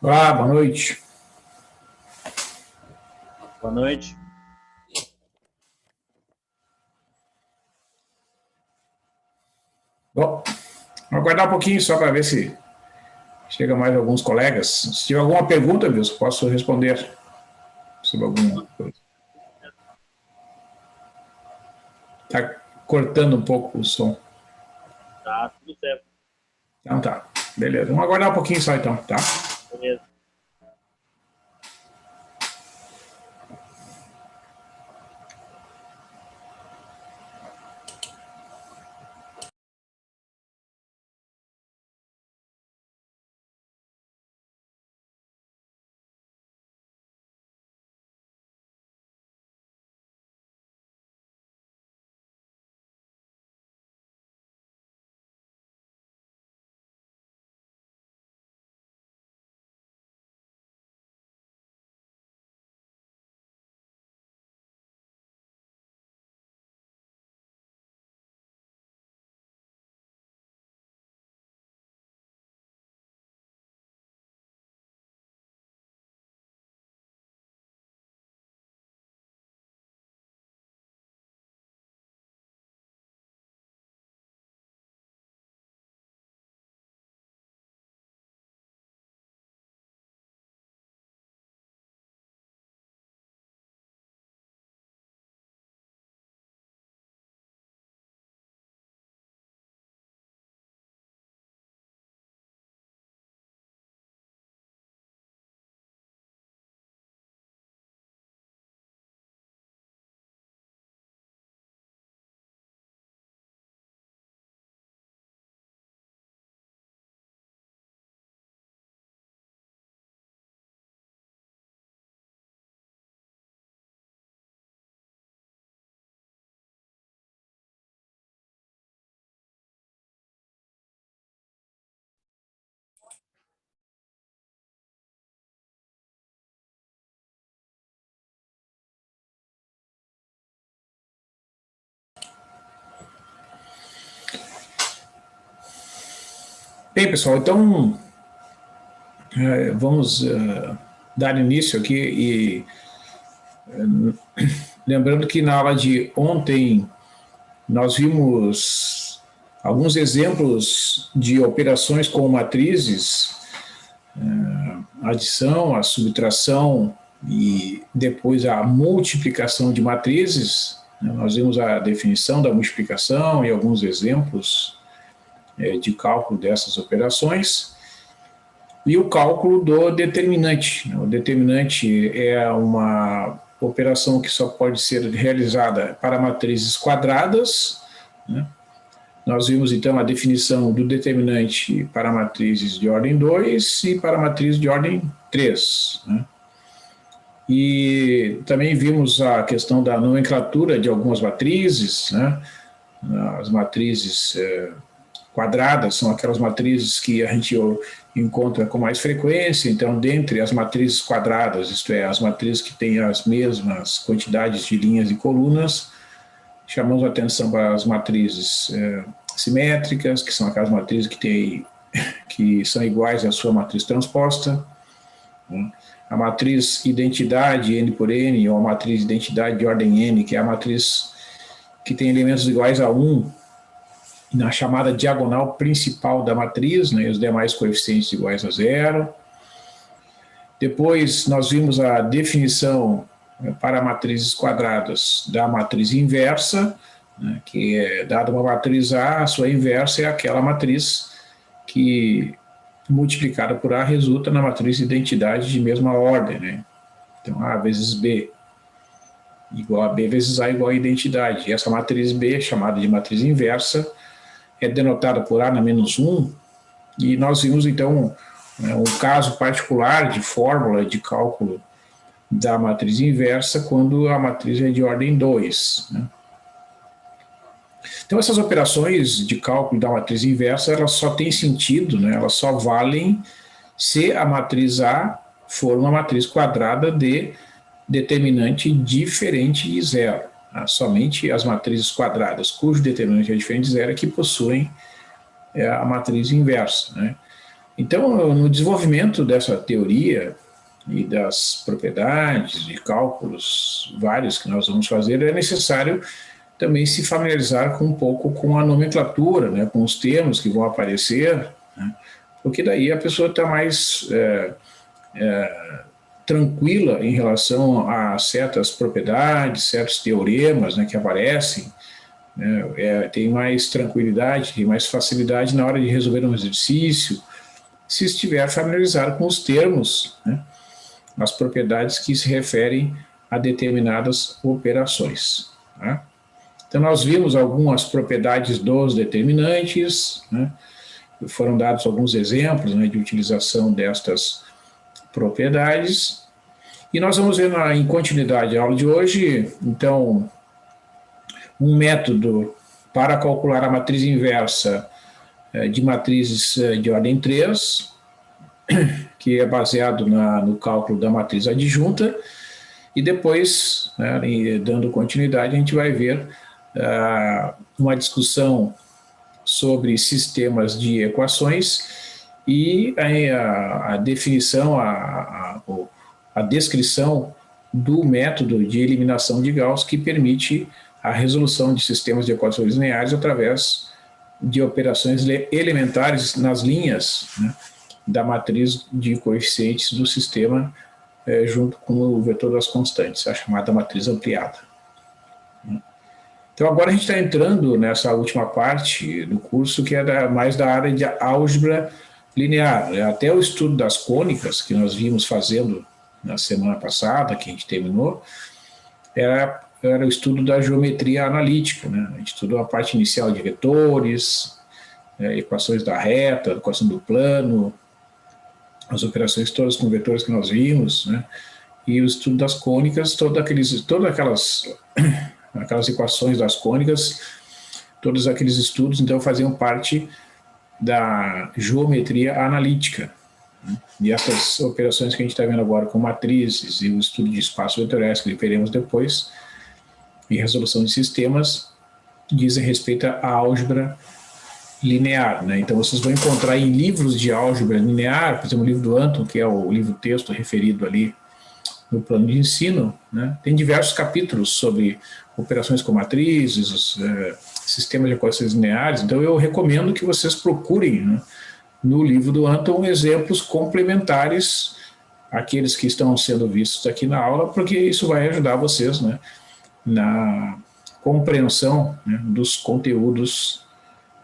Olá, boa noite. Boa noite. Bom, vamos aguardar um pouquinho só para ver se chega mais alguns colegas. Se tiver alguma pergunta, Wilson, posso responder sobre alguma coisa. Está cortando um pouco o som. Tá, tudo certo. Então tá, beleza. Vamos aguardar um pouquinho só então, tá? Beleza. Bem, pessoal, então vamos dar início aqui e lembrando que na aula de ontem nós vimos alguns exemplos de operações com matrizes, a adição, a subtração e depois a multiplicação de matrizes. Nós vimos a definição da multiplicação e alguns exemplos de cálculo dessas operações. E o cálculo do determinante. O determinante é uma operação que só pode ser realizada para matrizes quadradas, né? Nós vimos então a definição do determinante para matrizes de ordem 2 e para matrizes de ordem 3, né? E também vimos a questão da nomenclatura de algumas matrizes, né? As matrizes quadradas são aquelas matrizes que a gente encontra com mais frequência. Então, dentre as matrizes quadradas, isto é, as matrizes que têm as mesmas quantidades de linhas e colunas, chamamos a atenção para as matrizes simétricas, que são aquelas matrizes que são iguais à sua matriz transposta, né? A matriz identidade N por N, ou a matriz identidade de ordem N, que é a matriz que tem elementos iguais a 1 na chamada diagonal principal da matriz, né, e os demais coeficientes iguais a 0. Depois nós vimos a definição para matrizes quadradas da matriz inversa, né, que é dada uma matriz A, a sua inversa é aquela matriz que multiplicada por A resulta na matriz de identidade de mesma ordem, né? Então A vezes B igual a B vezes A igual a identidade. E essa matriz B, chamada de matriz inversa, é denotada por A na menos 1, e nós vimos então um caso particular de fórmula de cálculo da matriz inversa quando a matriz é de ordem 2, né? Então essas operações de cálculo da matriz inversa, elas só têm sentido, né? Elas só valem se a matriz A for uma matriz quadrada de determinante diferente de zero. somente as matrizes quadradas, cujo determinante é diferente de zero, é que possuem a matriz inversa, né? Então, no desenvolvimento dessa teoria e das propriedades de cálculos vários que nós vamos fazer, é necessário também se familiarizar com um pouco com a nomenclatura, né, com os termos que vão aparecer, né, porque daí a pessoa está mais tranquila em relação a certas propriedades, certos teoremas, né, que aparecem, né, tem mais tranquilidade, tem mais facilidade na hora de resolver um exercício, se estiver familiarizado com os termos, né, as propriedades que se referem a determinadas operações. Tá? Então, nós vimos algumas propriedades dos determinantes, né, foram dados alguns exemplos, né, de utilização destas propriedades, e nós vamos ver em continuidade a aula de hoje, então, um método para calcular a matriz inversa de matrizes de ordem 3, que é baseado no cálculo da matriz adjunta, e depois, né, dando continuidade, a gente vai ver uma discussão sobre sistemas de equações e a definição, a descrição do método de eliminação de Gauss que permite a resolução de sistemas de equações lineares através de operações elementares nas linhas, né, da matriz de coeficientes do sistema junto com o vetor das constantes, a chamada matriz ampliada. Então agora a gente está entrando nessa última parte do curso, que é mais da área de álgebra linear. Até o estudo das cônicas, que nós vimos fazendo na semana passada, que a gente terminou, era o estudo da geometria analítica, né? A gente estudou a parte inicial de vetores, equações da reta, equação do plano, as operações todas com vetores que nós vimos, né? E o estudo das cônicas, todas aquelas equações das cônicas, todos aqueles estudos, então, faziam parte da geometria analítica. Né? E essas operações que a gente está vendo agora com matrizes e o estudo de espaços vetoriais, que veremos depois, e resolução de sistemas, dizem respeito à álgebra linear, né? Então vocês vão encontrar em livros de álgebra linear, por exemplo, o livro do Anton, que é o livro-texto referido ali no plano de ensino, né? Tem diversos capítulos sobre operações com matrizes, sistemas de equações lineares, então eu recomendo que vocês procurem, né, no livro do Anton exemplos complementares àqueles que estão sendo vistos aqui na aula, porque isso vai ajudar vocês, né, na compreensão, né, dos conteúdos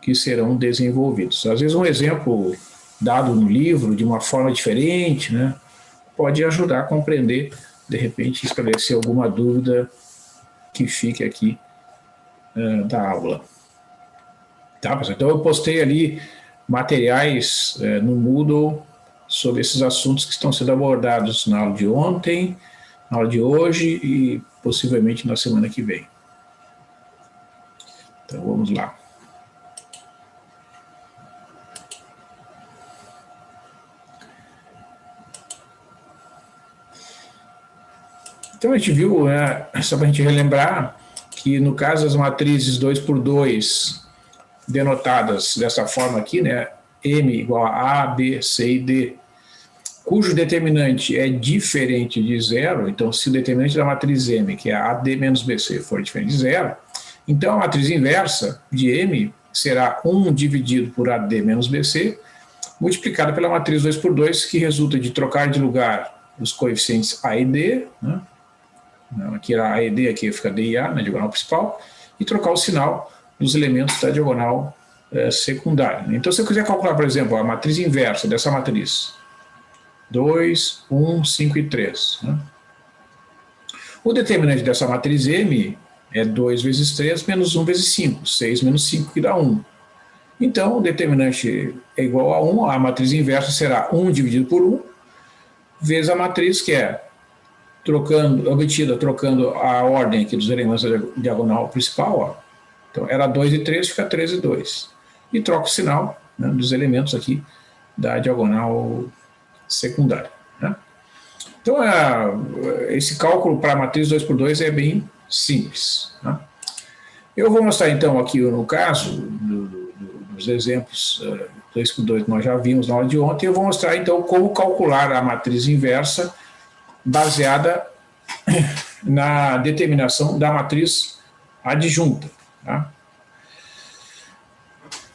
que serão desenvolvidos. Às vezes um exemplo dado no livro de uma forma diferente, né, pode ajudar a compreender, de repente esclarecer alguma dúvida que fique aqui da aula. Tá, pessoal? Então eu postei ali materiais no Moodle sobre esses assuntos que estão sendo abordados na aula de ontem, na aula de hoje e possivelmente na semana que vem. Então vamos lá. Então a gente viu, só para a gente relembrar, que no caso das matrizes 2 por 2, denotadas dessa forma aqui, né, M igual a A, B, C e D, cujo determinante é diferente de zero, então se o determinante da matriz M, que é AD menos BC, for diferente de zero, então a matriz inversa de M será 1 dividido por AD menos BC, multiplicado pela matriz 2 por 2, que resulta de trocar de lugar os coeficientes A e D, né? Aqui era A e D, aqui fica D e A na diagonal principal, e trocar o sinal dos elementos da diagonal secundária. Então, se eu quiser calcular, por exemplo, a matriz inversa dessa matriz, 2, 1, 5 e 3. Né? O determinante dessa matriz M é 2 vezes 3 menos 1 vezes 5, 6 menos 5, que dá 1. Então, o determinante é igual a 1, a matriz inversa será 1 dividido por 1, vezes a matriz que é obtida trocando a ordem aqui dos elementos da diagonal principal, ó. Então era 2 e 3, fica 3 e 2. E troca o sinal, né, dos elementos aqui da diagonal secundária. Né? Então, esse cálculo para a matriz 2 por 2 é bem simples. Né? Eu vou mostrar, então, aqui no caso dos exemplos 2 por 2 que nós já vimos na aula de ontem, eu vou mostrar, então, como calcular a matriz inversa baseada na determinação da matriz adjunta. Tá?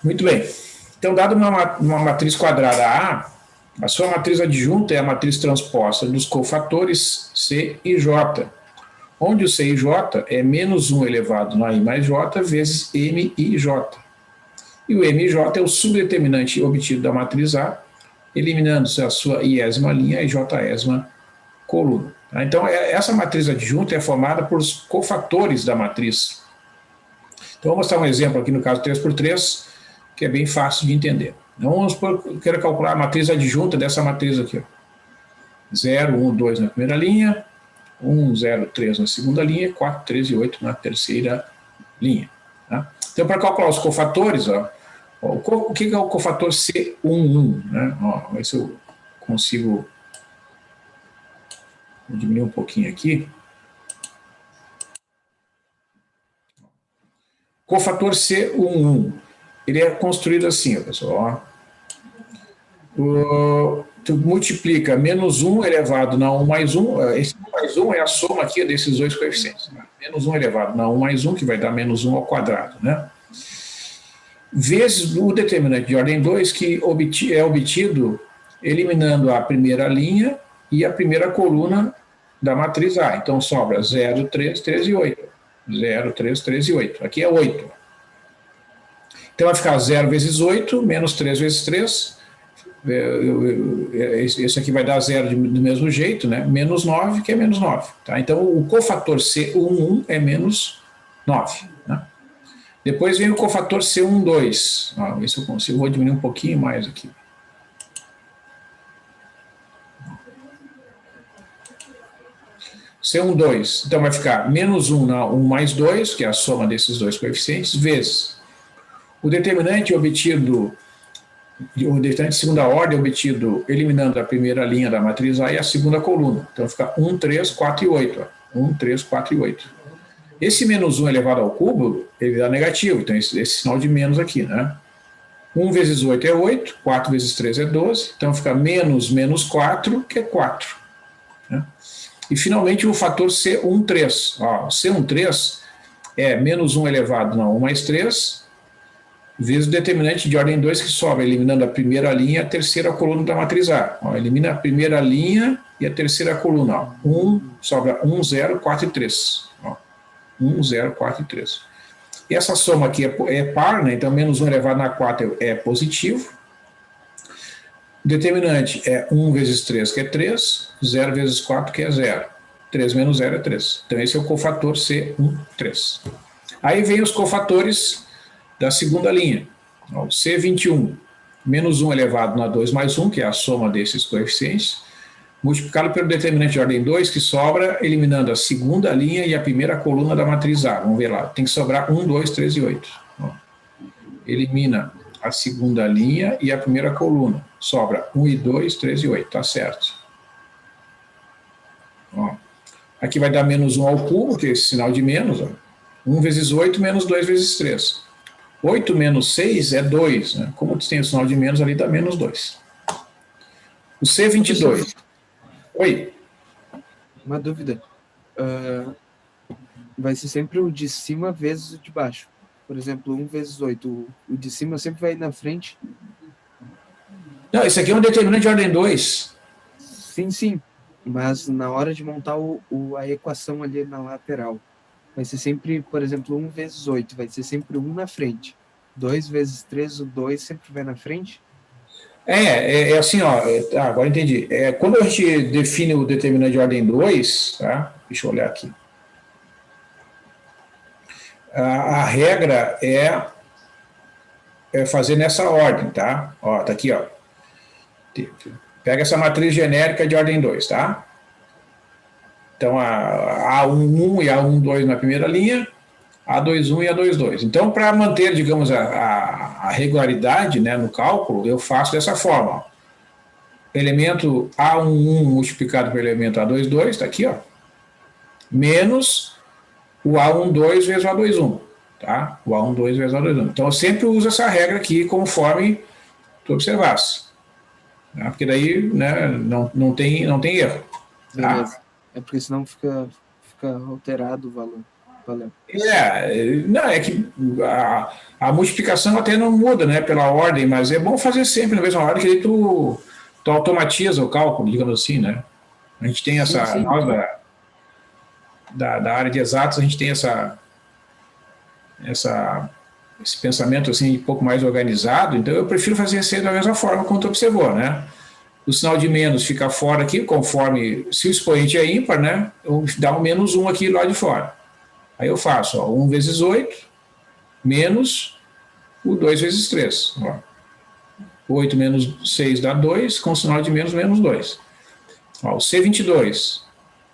Muito bem. Então, dada uma matriz quadrada A sua matriz adjunta é a matriz transposta dos cofatores C e J, onde o C e J é menos 1 elevado na I mais J vezes M e J. E o M e J é o subdeterminante obtido da matriz A, eliminando-se a sua iésima linha e jésima coluna. Então, essa matriz adjunta é formada por os cofatores da matriz. Então, vou mostrar um exemplo aqui no caso 3 por 3, que é bem fácil de entender. Então, vamos supor que eu quero calcular a matriz adjunta dessa matriz aqui. Ó. 0, 1, 2 na primeira linha, 1, 0, 3 na segunda linha, 4, 3 e 8 na terceira linha. Tá? Então, para calcular os cofatores, o que é o cofator C11? Né? Vamos ver se eu consigo diminuir um pouquinho aqui. Cofator C11, ele é construído assim, pessoal. Tu multiplica menos 1 elevado na 1 mais 1, esse 1 mais 1 é a soma aqui desses dois coeficientes. Né? Menos 1 elevado na 1 mais 1, que vai dar menos 1 ao quadrado. Né? Vezes o determinante de ordem 2, que é obtido eliminando a primeira linha e a primeira coluna da matriz A. Então, sobra 0, 3, 3 e 8. 0, 3, 3 e 8. Aqui é 8. Então, vai ficar 0 vezes 8, menos 3 vezes 3. Esse aqui vai dar 0 do mesmo jeito, né? Menos 9, que é menos 9. Tá? Então, o cofator C11 é menos 9. Né? Depois vem o cofator C12. Vamos ver se eu consigo, vou diminuir um pouquinho mais aqui. C12. Então, vai ficar menos 1 na 1 mais 2, que é a soma desses dois coeficientes, vezes o determinante obtido, o determinante de segunda ordem obtido eliminando a primeira linha da matriz A e a segunda coluna. Então, fica 1, 3, 4 e 8. 1, 3, 4 e 8. Esse menos 1 elevado ao cubo, ele dá negativo, então esse sinal de menos aqui, né? 1 vezes 8 é 8, 4 vezes 3 é 12, então fica menos 4, que é 4. Né? E, finalmente, o fator C13. C13 é menos 1 elevado na 1 mais 3, vezes o determinante de ordem 2 que sobra, eliminando a primeira linha e a terceira coluna da matriz A. Elimina a primeira linha e a terceira coluna. 1, sobra 1, 0, 4 e 3. 1, 0, 4 e 3. E essa soma aqui é par, né? Então menos 1 elevado na 4 é positivo. O determinante é 1 vezes 3, que é 3, 0 vezes 4, que é 0. 3 menos 0 é 3. Então esse é o cofator C13. Aí vem os cofatores da segunda linha. O C21, menos 1 elevado na 2 mais 1, que é a soma desses coeficientes, multiplicado pelo determinante de ordem 2, que sobra, eliminando a segunda linha e a primeira coluna da matriz A. Vamos ver lá. Tem que sobrar 1, 2, 3 e 8. Elimina a segunda linha e a primeira coluna. Sobra 1 e 2, 3 e 8. Tá certo. Aqui vai dar menos 1 ao cubo, que é esse sinal de menos. 1 vezes 8, menos 2 vezes 3. 8 menos 6 é 2. Né? Como tem o sinal de menos, ali dá menos 2. O C22... Oi. Uma dúvida. Vai ser sempre o de cima vezes o de baixo. Por exemplo, 1 vezes 8. O de cima sempre vai ir na frente. Não, isso aqui é um determinante de ordem 2. Sim, sim. Mas na hora de montar a equação ali na lateral, vai ser sempre, por exemplo, 1 vezes 8. Vai ser sempre 1 na frente. 2 vezes 3, o 2 sempre vai na frente. É assim, agora entendi. Quando a gente define o determinante de ordem 2, tá? Deixa eu olhar aqui. A regra é fazer nessa ordem, tá? Tá aqui, ó. Pega essa matriz genérica de ordem 2, tá? Então, a A11 e a A12 na primeira linha, A21 e A22. Então, para manter, digamos, a regularidade, né, no cálculo, eu faço dessa forma. elemento A11 multiplicado pelo elemento A22, está aqui, ó, menos o A12 vezes o A21, tá? O A12 vezes o A21. Então, eu sempre uso essa regra aqui conforme tu observasse, tá? Porque daí, né, não tem erro. Tá? Beleza. É porque senão fica alterado o valor. Valeu. Não, é que a multiplicação até não muda, né, pela ordem, mas é bom fazer sempre na mesma ordem, que aí tu automatiza o cálculo, digamos assim, né? A gente tem essa, Sim. nós da área de exatos, a gente tem esse pensamento assim um pouco mais organizado, então eu prefiro fazer sempre da mesma forma como tu observou, né? O sinal de menos fica fora aqui, conforme, se o expoente é ímpar, né, eu dá um menos 1 aqui lá de fora. Aí eu faço, ó, 1 vezes 8, menos o 2 vezes 3. Ó. 8 menos 6 dá 2, com o sinal de menos 2. Ó, o C22,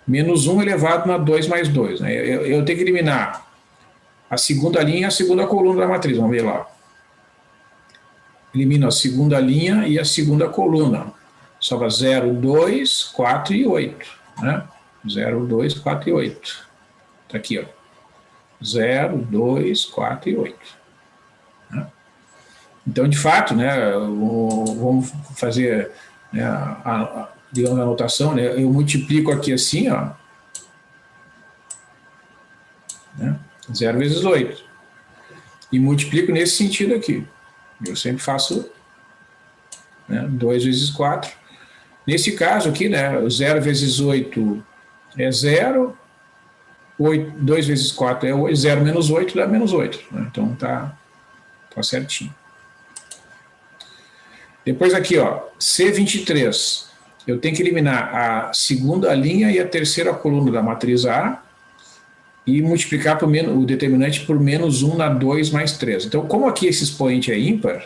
menos 1 elevado na 2 mais 2. Né? Eu tenho que eliminar a segunda linha e a segunda coluna da matriz. Vamos ver lá. Elimino a segunda linha e a segunda coluna. Sobra 0, 2, 4 e 8. Né? 0, 2, 4 e 8. Está aqui, ó. 0, 2, 4 e 8. Né? Então, de fato, né, vamos fazer, né, digamos, a anotação, né, eu multiplico aqui assim, ó, né, 0 vezes 8, e multiplico nesse sentido aqui. Eu sempre faço, né, 2 vezes 4. Nesse caso aqui, né, 0 vezes 8 é 0, 2 vezes 4 é 8, 0 menos 8 dá menos 8. Né? Então tá certinho. Depois aqui, ó, C23. Eu tenho que eliminar a segunda linha e a terceira coluna da matriz A e multiplicar o determinante por menos 1 na 2 mais 3. Então, como aqui esse expoente é ímpar,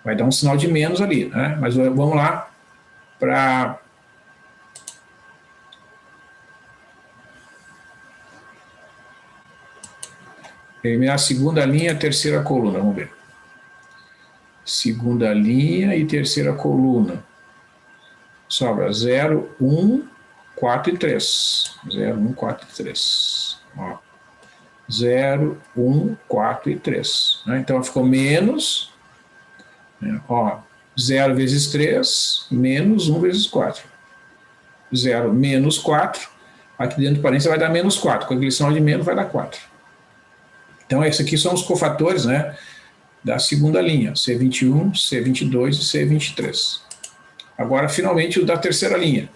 vai dar um sinal de menos ali, né? Mas vamos lá para eliminar a segunda linha e a terceira coluna, vamos ver. Segunda linha e terceira coluna. Sobra 0, 1, 4 e 3. 0, 1, 4 e 3. Ó. 0, 1, 4 e 3. Né? Então ficou menos, né? Ó, 0 vezes 3, menos 1 vezes 4. 0 menos 4. Aqui dentro do parênteses vai dar menos 4. Com aquele sinal de menos vai dar 4. Então, esses aqui são os cofatores, né, da segunda linha, C21, C22 e C23. Agora, finalmente, o da terceira linha.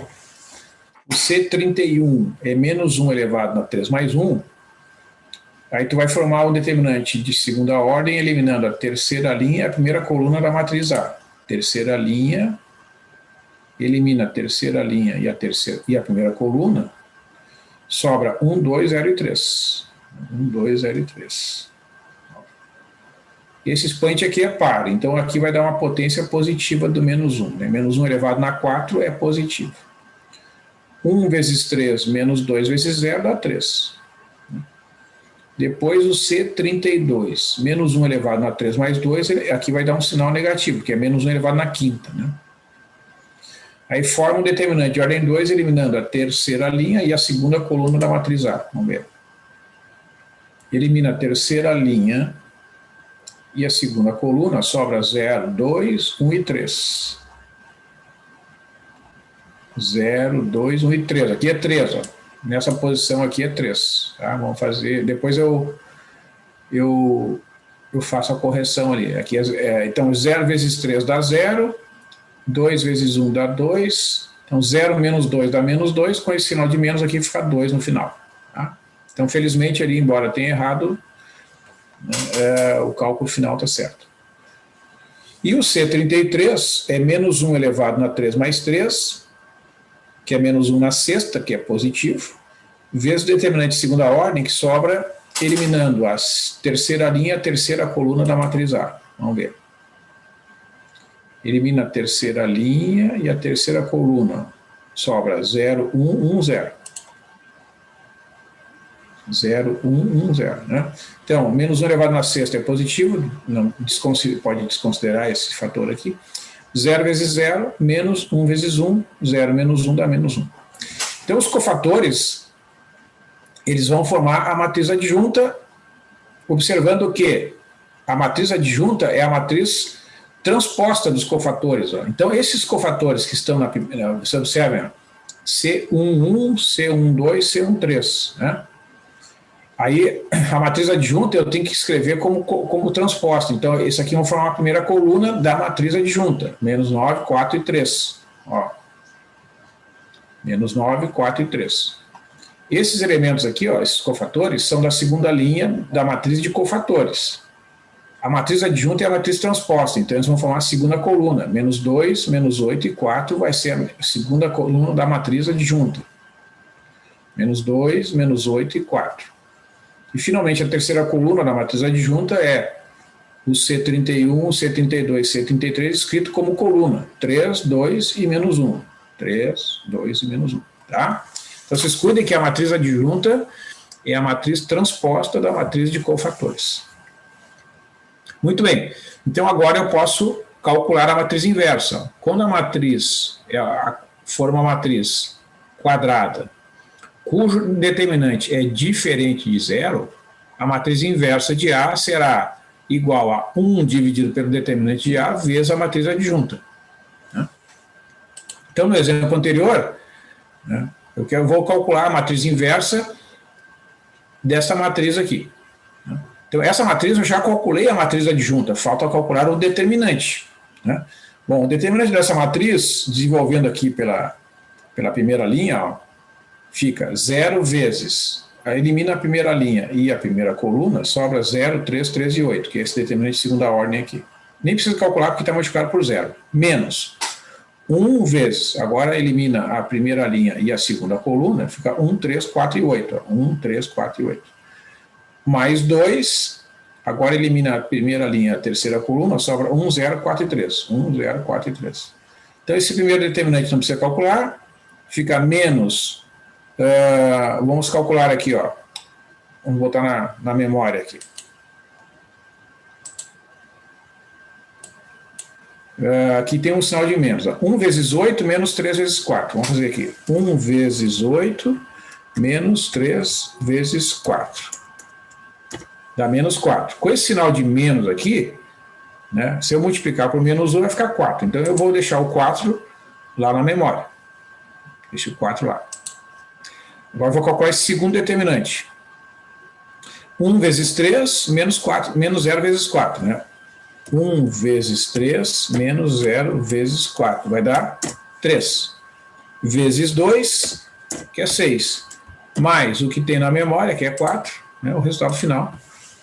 O C31 é menos 1 elevado na 3 mais 1. Aí tu vai formar um determinante de segunda ordem, eliminando a terceira linha e a primeira coluna da matriz A. Terceira linha, elimina a terceira linha e a primeira coluna, sobra 1, 2, 0 e 3. 1, 2, 0 e 3. Esse expoente aqui é par, então aqui vai dar uma potência positiva do menos 1. Né? Menos 1 elevado na 4 é positivo. 1 vezes 3 menos 2 vezes 0 dá 3. Depois o C32, menos 1 elevado na 3 mais 2, aqui vai dar um sinal negativo, que é menos 1 elevado na quinta. Né? Aí forma um determinante de ordem 2, eliminando a terceira linha e a segunda coluna da matriz A. Vamos ver. Elimina a terceira linha e a segunda coluna, sobra 0, 2, 1 e 3. 0, 2, 1 e 3. Aqui é 3, ó. Nessa posição aqui é 3. Tá? Vamos fazer. Depois eu faço a correção ali. Aqui então, 0 vezes 3 dá 0. 2 vezes 1 dá 2. Então, 0 menos 2 dá menos 2. Com esse sinal de menos aqui fica 2 no final. Tá? Então, felizmente, ali, embora tenha errado, o cálculo final está certo. E o C33 é menos 1 elevado na 3 mais 3, que é menos 1 na sexta, que é positivo, vezes o determinante de segunda ordem, que sobra eliminando a terceira linha e a terceira coluna da matriz A. Vamos ver. Elimina a terceira linha e a terceira coluna. Sobra 0, 1, 1, 0. 0, 1, 1, 0. Né? Então, menos 1 elevado na sexta é positivo, não pode desconsiderar esse fator aqui. 0 vezes 0, menos 1 vezes 1, 0 menos 1 dá menos 1. Então, os cofatores, eles vão formar a matriz adjunta, observando que a matriz adjunta é a matriz transposta dos cofatores. Ó. Então, esses cofatores que estão na primeira, você observa, C11, C12, C13, né? Aí, a matriz adjunta eu tenho que escrever como transposta. Então, esse aqui vão formar a primeira coluna da matriz adjunta. Menos 9, 4 e 3. Ó. Menos 9, 4 e 3. Esses elementos aqui, ó, esses cofatores, são da segunda linha da matriz de cofatores. A matriz adjunta é a matriz transposta. Então, eles vão formar a segunda coluna. Menos 2, menos 8 e 4 vai ser a segunda coluna da matriz adjunta. Menos 2, menos 8 e 4. E, finalmente, a terceira coluna da matriz adjunta é o C31, C32, C33, escrito como coluna. 3, 2 e menos 1. 3, 2 e menos 1. Tá? Então, vocês cuidem que a matriz adjunta é a matriz transposta da matriz de cofatores. Muito bem. Então, agora eu posso calcular a matriz inversa. Quando a matriz for uma matriz quadrada, cujo determinante é diferente de 0, a matriz inversa de A será igual a 1 dividido pelo determinante de A vezes a matriz adjunta. Né? Então, no exemplo anterior, né, eu vou calcular a matriz inversa dessa matriz aqui. Né? Então, essa matriz eu já calculei a matriz adjunta, falta calcular o determinante. Né? Bom, o determinante dessa matriz, desenvolvendo aqui pela primeira linha, ó, fica 0 vezes, elimina a primeira linha e a primeira coluna, sobra 0, 3, 3 e 8, que é esse determinante de segunda ordem aqui. Nem precisa calcular porque está multiplicado por 0. Menos 1 vezes, agora elimina a primeira linha e a segunda coluna, fica 1, 3, 4 e 8. 1, 3, 4 e 8. Mais 2, agora elimina a primeira linha e a terceira coluna, sobra 1, 0, 4 e 3. 1, 0, 4 e 3. Então, esse primeiro determinante não precisa calcular, fica menos... vamos calcular aqui, ó. Vamos botar na memória aqui. Aqui tem um sinal de menos. Ó. 1 vezes 8 menos 3 vezes 4. Vamos fazer aqui. 1 vezes 8 menos 3 vezes 4. Dá menos 4. Com esse sinal de menos aqui, né, se eu multiplicar por menos 1 vai ficar 4. Então eu vou deixar o 4 lá na memória. Deixa o 4 lá. Agora eu vou calcular esse segundo determinante. 1 vezes 3 menos 4, menos 0 vezes 4, né? 1 vezes 3 menos 0 vezes 4, vai dar 3. Vezes 2, que é 6. Mais o que tem na memória, que é 4, né? O resultado final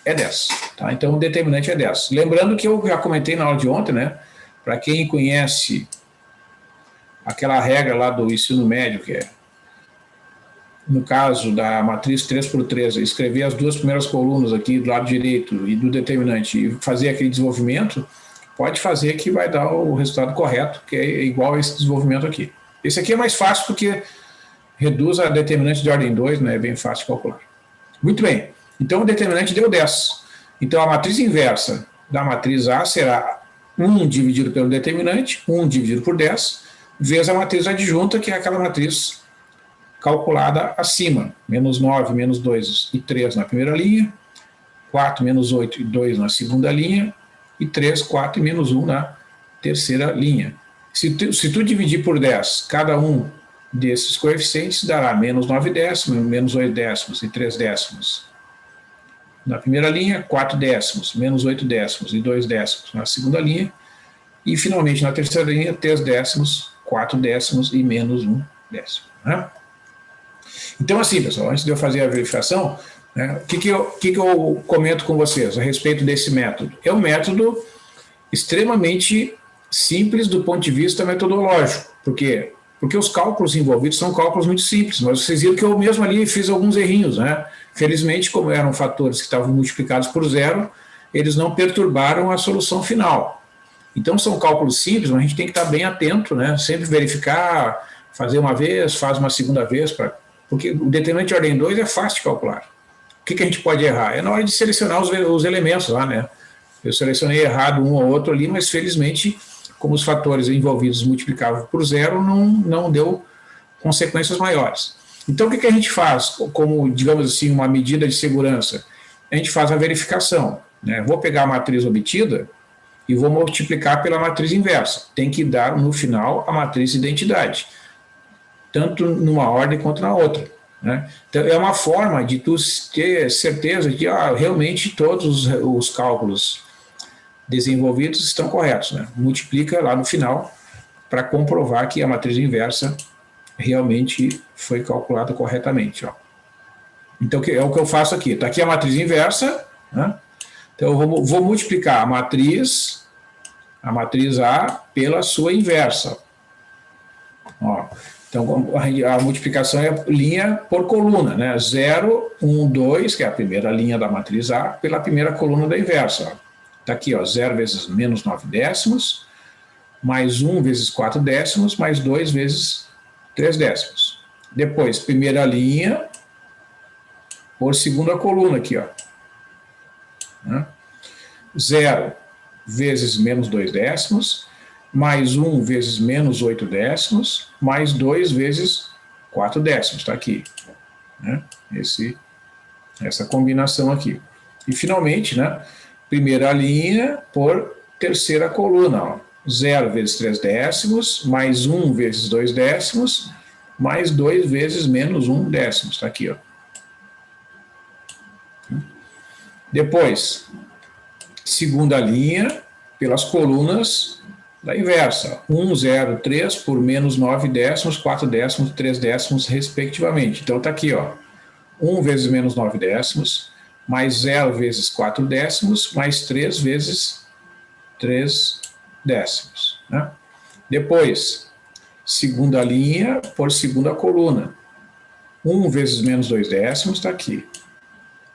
é 10. Tá? Então o determinante é 10. Lembrando que eu já comentei na aula de ontem, né? Para quem conhece aquela regra lá do ensino médio, que é, no caso da matriz 3 por 3, escrever as duas primeiras colunas aqui do lado direito e do determinante e fazer aquele desenvolvimento, pode fazer que vai dar o resultado correto, que é igual a esse desenvolvimento aqui. Esse aqui é mais fácil porque reduz a determinante de ordem 2, né, é bem fácil de calcular. Muito bem, então o determinante deu 10. Então a matriz inversa da matriz A será 1 dividido pelo determinante, 1 dividido por 10, vezes a matriz adjunta, que é aquela matriz calculada acima, menos 9, menos 2 e 3 na primeira linha, 4, menos 8 e 2 na segunda linha, e 3, 4 e menos 1 na terceira linha. Se tu dividir por 10, cada um desses coeficientes dará menos 9 décimos, menos 8 décimos e 3 décimos. Na primeira linha, 4 décimos, menos 8 décimos e 2 décimos na segunda linha, e finalmente na terceira linha, 3 décimos, 4 décimos e menos 1 décimo. Né? Então, assim, pessoal, antes de eu fazer a verificação, né, o que eu comento com vocês a respeito desse método? É um método extremamente simples do ponto de vista metodológico. Por quê? Porque os cálculos envolvidos são cálculos muito simples, mas vocês viram que eu mesmo ali fiz alguns errinhos, né? Felizmente, como eram fatores que estavam multiplicados por 0, eles não perturbaram a solução final. Então, são cálculos simples, mas a gente tem que estar bem atento, né? Sempre verificar, fazer uma vez, faz uma segunda vez, porque o determinante de ordem 2 é fácil de calcular. O que a gente pode errar? É na hora de selecionar os elementos lá, né? Eu selecionei errado um ou outro ali, mas felizmente como os fatores envolvidos multiplicavam por zero, não deu consequências maiores. Então, o que a gente faz como, digamos assim, uma medida de segurança? A gente faz a verificação, né? Vou pegar a matriz obtida e vou multiplicar pela matriz inversa. Tem que dar, no final, a matriz de identidade, tanto numa ordem quanto na outra, né? Então, é uma forma de tu ter certeza de que realmente todos os cálculos desenvolvidos estão corretos, né? Multiplica lá no final para comprovar que a matriz inversa realmente foi calculada corretamente, ó. Então, é o que eu faço aqui. Está aqui a matriz inversa, né? Então, eu vou multiplicar a matriz A pela sua inversa. Ó, então, a multiplicação é linha por coluna, né? 0, 1, 2, que é a primeira linha da matriz A, pela primeira coluna da inversa. Está aqui, ó, 0 vezes menos 9 décimos, mais 1 vezes 4 décimos, mais 2 vezes 3 décimos. Depois, primeira linha por segunda coluna aqui, ó. 0 vezes menos 2 décimos, mais 1 vezes menos 8 décimos, mais 2 vezes 4 décimos, está aqui, né? Essa combinação aqui. E, finalmente, né, primeira linha por terceira coluna, ó. 0 vezes 3 décimos, mais 1 vezes 2 décimos, mais 2 vezes menos 1 décimo, está aqui, ó. Depois, segunda linha pelas colunas da inversa. 1, 0, 3 por menos 9 décimos, 4 décimos, 3 décimos, respectivamente. Então, está aqui, ó. 1 vezes menos 9 décimos, mais 0 vezes 4 décimos, mais 3 vezes 3 décimos, né? Depois, segunda linha por segunda coluna. 1 vezes menos 2 décimos, está aqui.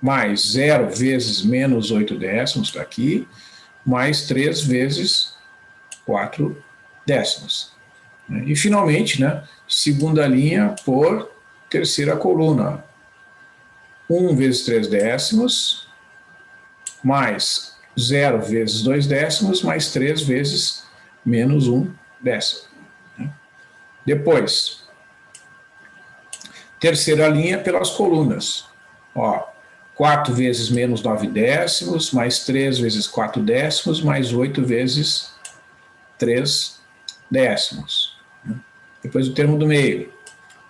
Mais 0 vezes menos 8 décimos, está aqui, mais 3 vezes 4 décimos. E, finalmente, né, segunda linha por terceira coluna. 1 vezes 3 décimos, mais 0 vezes 2 décimos, mais 3 vezes menos 1 décimo. Depois, terceira linha pelas colunas. Ó, 4 vezes menos 9 décimos, mais 3 vezes 4 décimos, mais 8 vezes 3 décimos. Depois o termo do meio.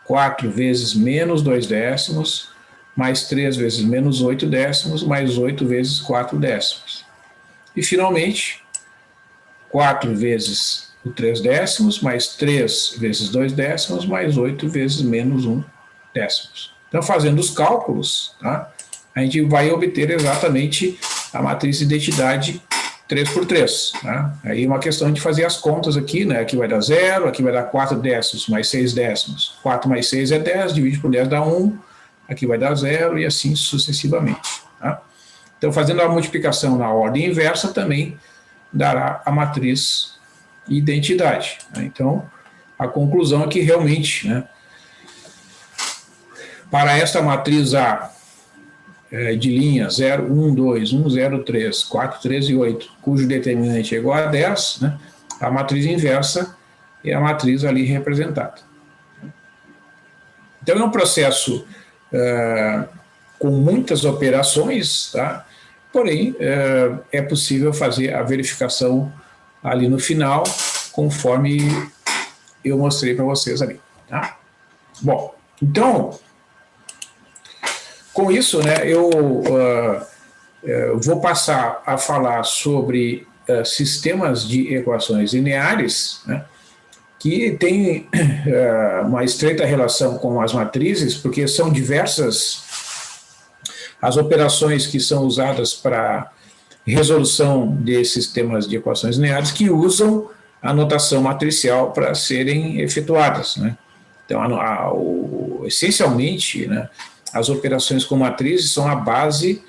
4 vezes menos 2 décimos, mais 3 vezes menos 8 décimos, mais 8 vezes 4 décimos. E, finalmente, 4 vezes o 3 décimos, mais 3 vezes 2 décimos, mais 8 vezes menos 1 décimos. Então, fazendo os cálculos, tá, a gente vai obter exatamente a matriz de identidade 3 por 3. Né? Aí é uma questão de fazer as contas aqui, né? Aqui vai dar 0, aqui vai dar 4 décimos, mais 6 décimos. 4 mais 6 é 10, divide por 10 dá 1, aqui vai dar 0 e assim sucessivamente. Tá? Então, fazendo a multiplicação na ordem inversa também dará a matriz identidade. Né? Então, a conclusão é que realmente, né, para esta matriz A de linha 0, 1, 2, 1, 0, 3, 4, 3 e 8, cujo determinante é igual a 10, né, a matriz inversa é a matriz ali representada. Então, é um processo com muitas operações, tá? Porém, é possível fazer a verificação ali no final, conforme eu mostrei para vocês ali. Tá? Bom, então, com isso, né, eu vou passar a falar sobre sistemas de equações lineares, né, que têm uma estreita relação com as matrizes, porque são diversas as operações que são usadas para resolução de sistemas de equações lineares que usam a notação matricial para serem efetuadas, né? Então, essencialmente, né, as operações com matrizes são a base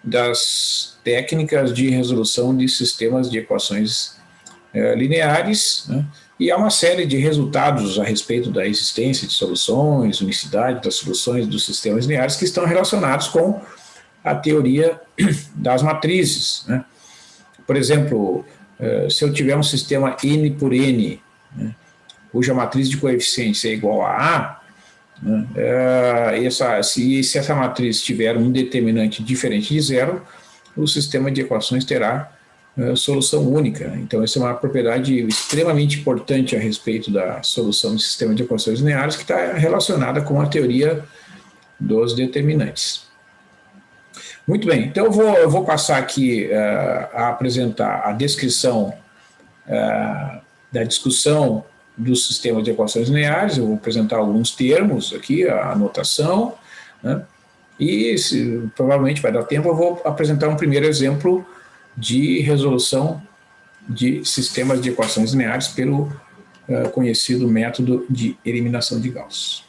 das técnicas de resolução de sistemas de equações lineares, né? E há uma série de resultados a respeito da existência de soluções, unicidade das soluções dos sistemas lineares que estão relacionados com a teoria das matrizes, né? Por exemplo, se eu tiver um sistema N por N, né, cuja matriz de coeficientes é igual a A, né, se essa matriz tiver um determinante diferente de zero, o sistema de equações terá solução única. Então, essa é uma propriedade extremamente importante a respeito da solução de sistema de equações lineares, que está relacionada com a teoria dos determinantes. Muito bem, então eu vou passar aqui a apresentar a descrição da discussão dos sistemas de equações lineares. Eu vou apresentar alguns termos aqui, a notação, né? E provavelmente vai dar tempo, eu vou apresentar um primeiro exemplo de resolução de sistemas de equações lineares pelo conhecido método de eliminação de Gauss.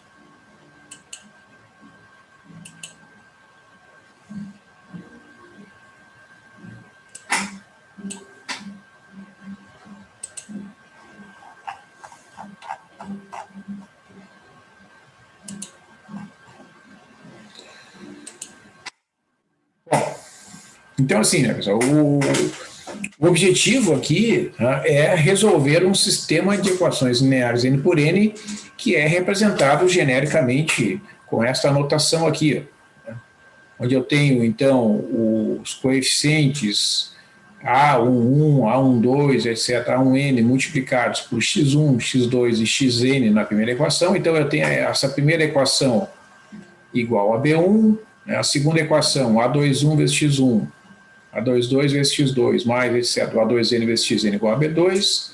Então, assim, né, pessoal, o objetivo aqui, né, é resolver um sistema de equações lineares N por N, que é representado genericamente com esta notação aqui, né, onde eu tenho, então, os coeficientes A11, A12, etc., A1N multiplicados por x1, x2 e xn na primeira equação. Então, eu tenho essa primeira equação igual a B1, né, a segunda equação, A21 vezes x1, A22 vezes x2, mais, etc., o A2n vezes xn igual a B2,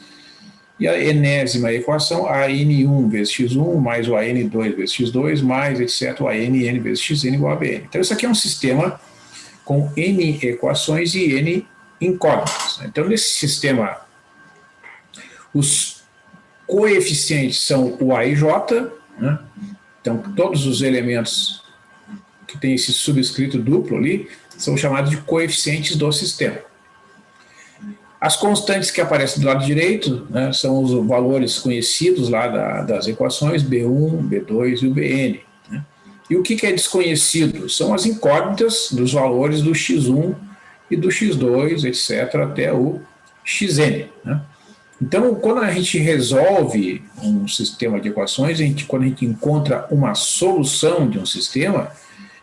e a enésima equação, a N1 vezes x1, mais o AN2 vezes x2, mais, etc., o ANN vezes xn igual a Bn. Então, isso aqui é um sistema com n equações e n incógnitas. Então, nesse sistema, os coeficientes são o A e J, né? Então, todos os elementos que têm esse subscrito duplo ali são chamados de coeficientes do sistema. As constantes que aparecem do lado direito, né, são os valores conhecidos lá das equações, B1, B2 e o Bn. Né? E o que é desconhecido? São as incógnitas dos valores do x1 e do x2, etc., até o xn. Né? Então, quando a gente resolve um sistema de equações, quando a gente encontra uma solução de um sistema,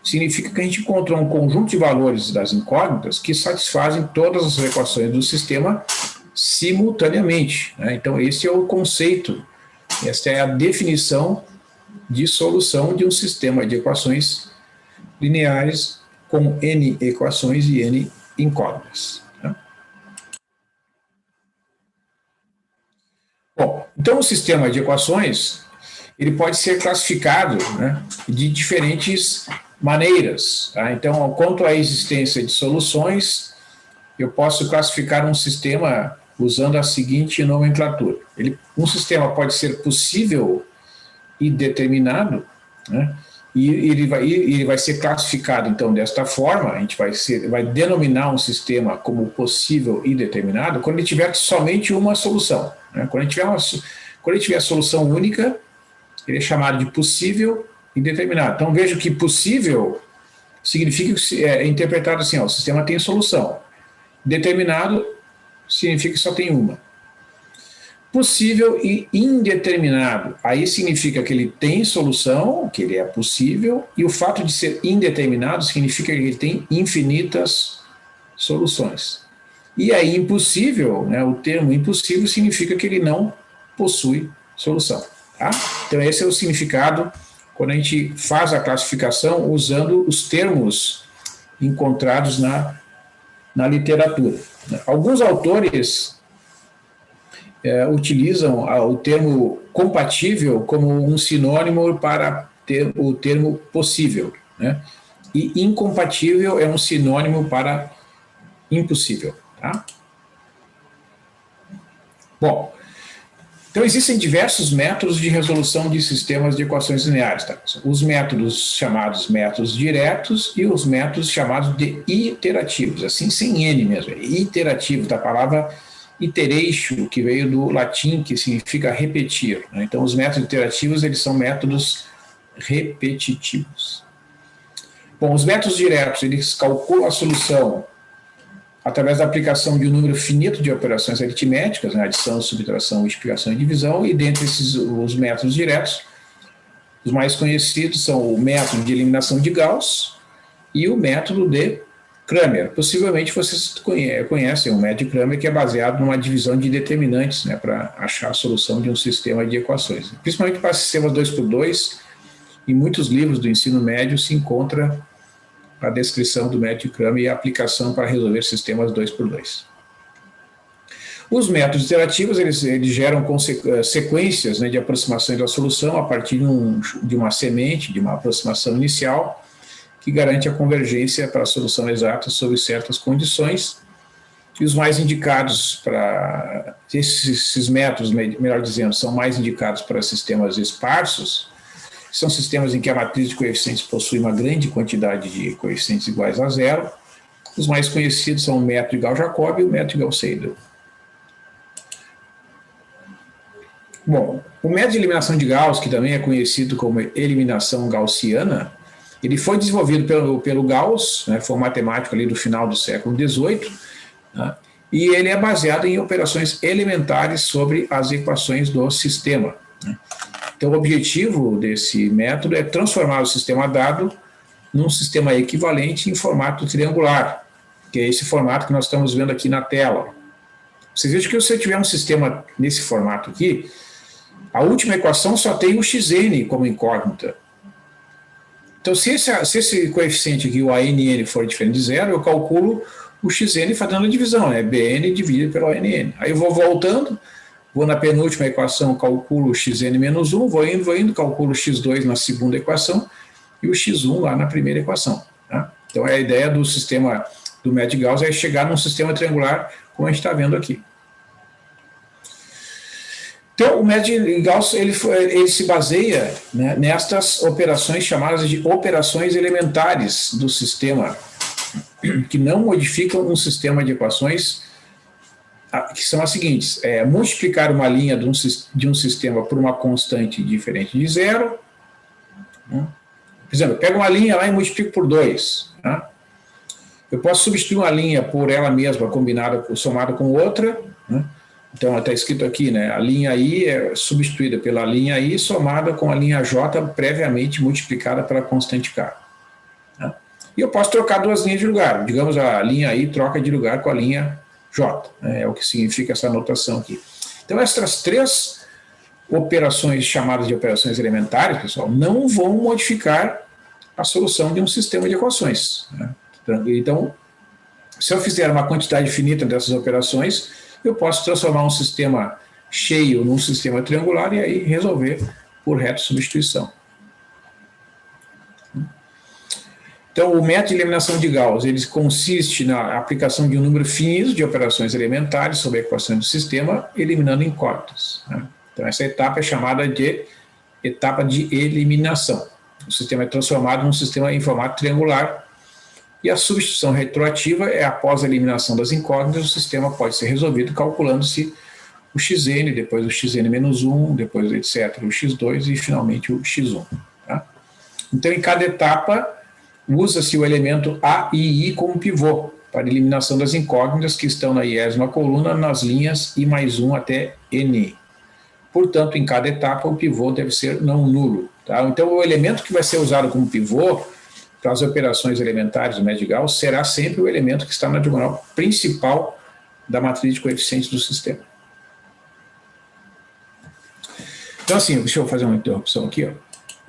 significa que a gente encontrou um conjunto de valores das incógnitas que satisfazem todas as equações do sistema simultaneamente, né? Então, esse é o conceito, esta é a definição de solução de um sistema de equações lineares com n equações e n incógnitas. Né? Bom, então o sistema de equações ele pode ser classificado, né, de diferentes maneiras. Tá? Então, quanto à existência de soluções, eu posso classificar um sistema usando a seguinte nomenclatura. Um sistema pode ser possível e determinado, né? E ele vai ser classificado, então, desta forma. A gente vai denominar um sistema como possível e determinado quando ele tiver somente uma solução. Né? Quando ele tiver a solução única, ele é chamado de possível e determinado. Então, veja que possível significa que é interpretado assim, ó, o sistema tem solução. Determinado significa que só tem uma. Possível e indeterminado, aí significa que ele tem solução, que ele é possível, e o fato de ser indeterminado significa que ele tem infinitas soluções. E aí impossível, né, o termo impossível significa que ele não possui solução. Tá? Então esse é o significado quando a gente faz a classificação usando os termos encontrados na literatura. Alguns autores utilizam o termo compatível como um sinônimo para o termo possível, né? E incompatível é um sinônimo para impossível. Tá? Bom, então existem diversos métodos de resolução de sistemas de equações lineares. Tá? Os métodos chamados métodos diretos e os métodos chamados de iterativos, assim sem N mesmo, iterativo, da palavra iteratio, que veio do latim, que significa repetir. Né? Então, os métodos iterativos, eles são métodos repetitivos. Bom, os métodos diretos, eles calculam a solução através da aplicação de um número finito de operações aritméticas, né, adição, subtração, multiplicação e divisão, e dentre os métodos diretos, os mais conhecidos são o método de eliminação de Gauss e o método de Cramer. Possivelmente vocês conhecem o método de Cramer, que é baseado numa divisão de determinantes, né, para achar a solução de um sistema de equações. Principalmente para sistemas 2x2, em muitos livros do ensino médio se encontra a descrição do método de Cramer e a aplicação para resolver sistemas 2x2. Os métodos iterativos, eles geram sequências, né, de aproximações da solução a partir de uma semente, de uma aproximação inicial, que garante a convergência para a solução exata sob certas condições. E os mais indicados para esses métodos, melhor dizendo, são mais indicados para sistemas esparsos. São sistemas em que a matriz de coeficientes possui uma grande quantidade de coeficientes iguais a zero. Os mais conhecidos são o método de Gauss-Jacob e o método de Gauss-Seidel. Bom, o método de eliminação de Gauss, que também é conhecido como eliminação gaussiana, ele foi desenvolvido pelo Gauss, né, foi um matemático ali do final do século XVIII, né, e ele é baseado em operações elementares sobre as equações do sistema, né. Então, o objetivo desse método é transformar o sistema dado num sistema equivalente em formato triangular, que é esse formato que nós estamos vendo aqui na tela. Vocês vejam que se eu tiver um sistema nesse formato aqui, a última equação só tem o xn como incógnita. Então, se esse coeficiente aqui, o ANN, for diferente de zero, eu calculo o xn fazendo a divisão, né? Bn dividido pelo ANN. Aí eu vou voltando, vou na penúltima equação, calculo o xn menos 1, vou indo, calculo o x2 na segunda equação e o x1 lá na primeira equação. Tá? Então, a ideia do sistema do método de Gauss é chegar num sistema triangular, como a gente está vendo aqui. Então, o método de Gauss ele se baseia, né, nestas operações chamadas de operações elementares do sistema, que não modificam um sistema de equações, que são as seguintes: multiplicar uma linha de um sistema por uma constante diferente de zero. Né? Por exemplo, eu pego uma linha lá e multiplico por 2. Né? Eu posso substituir uma linha por ela mesma, somada com outra. Né? Então, está escrito aqui, né? A linha I é substituída pela linha I somada com a linha J previamente multiplicada pela constante K. Né? E eu posso trocar duas linhas de lugar. Digamos, a linha I troca de lugar com a linha J. Né? É o que significa essa notação aqui. Então, essas três operações chamadas de operações elementares, pessoal, não vão modificar a solução de um sistema de equações. Né? Então, se eu fizer uma quantidade finita dessas operações, eu posso transformar um sistema cheio num sistema triangular e aí resolver por reto substituição. Então, o método de eliminação de Gauss, ele consiste na aplicação de um número finito de operações elementares sobre a equação do sistema, eliminando incógnitas. Né? Então, essa etapa é chamada de etapa de eliminação. O sistema é transformado num sistema em formato triangular. E a substituição retroativa é após a eliminação das incógnitas, o sistema pode ser resolvido calculando-se o xn, depois o xn menos 1, depois etc, o x2 e finalmente o x1. Tá? Então, em cada etapa, usa-se o elemento A e I como pivô para a eliminação das incógnitas que estão na 20ª coluna nas linhas I mais 1 até N. Portanto, em cada etapa, o pivô deve ser não nulo. Tá? Então, o elemento que vai ser usado como pivô para as operações elementares do método de Gauss será sempre o elemento que está na diagonal principal da matriz de coeficientes do sistema. Então, assim, deixa eu fazer uma interrupção aqui. Vou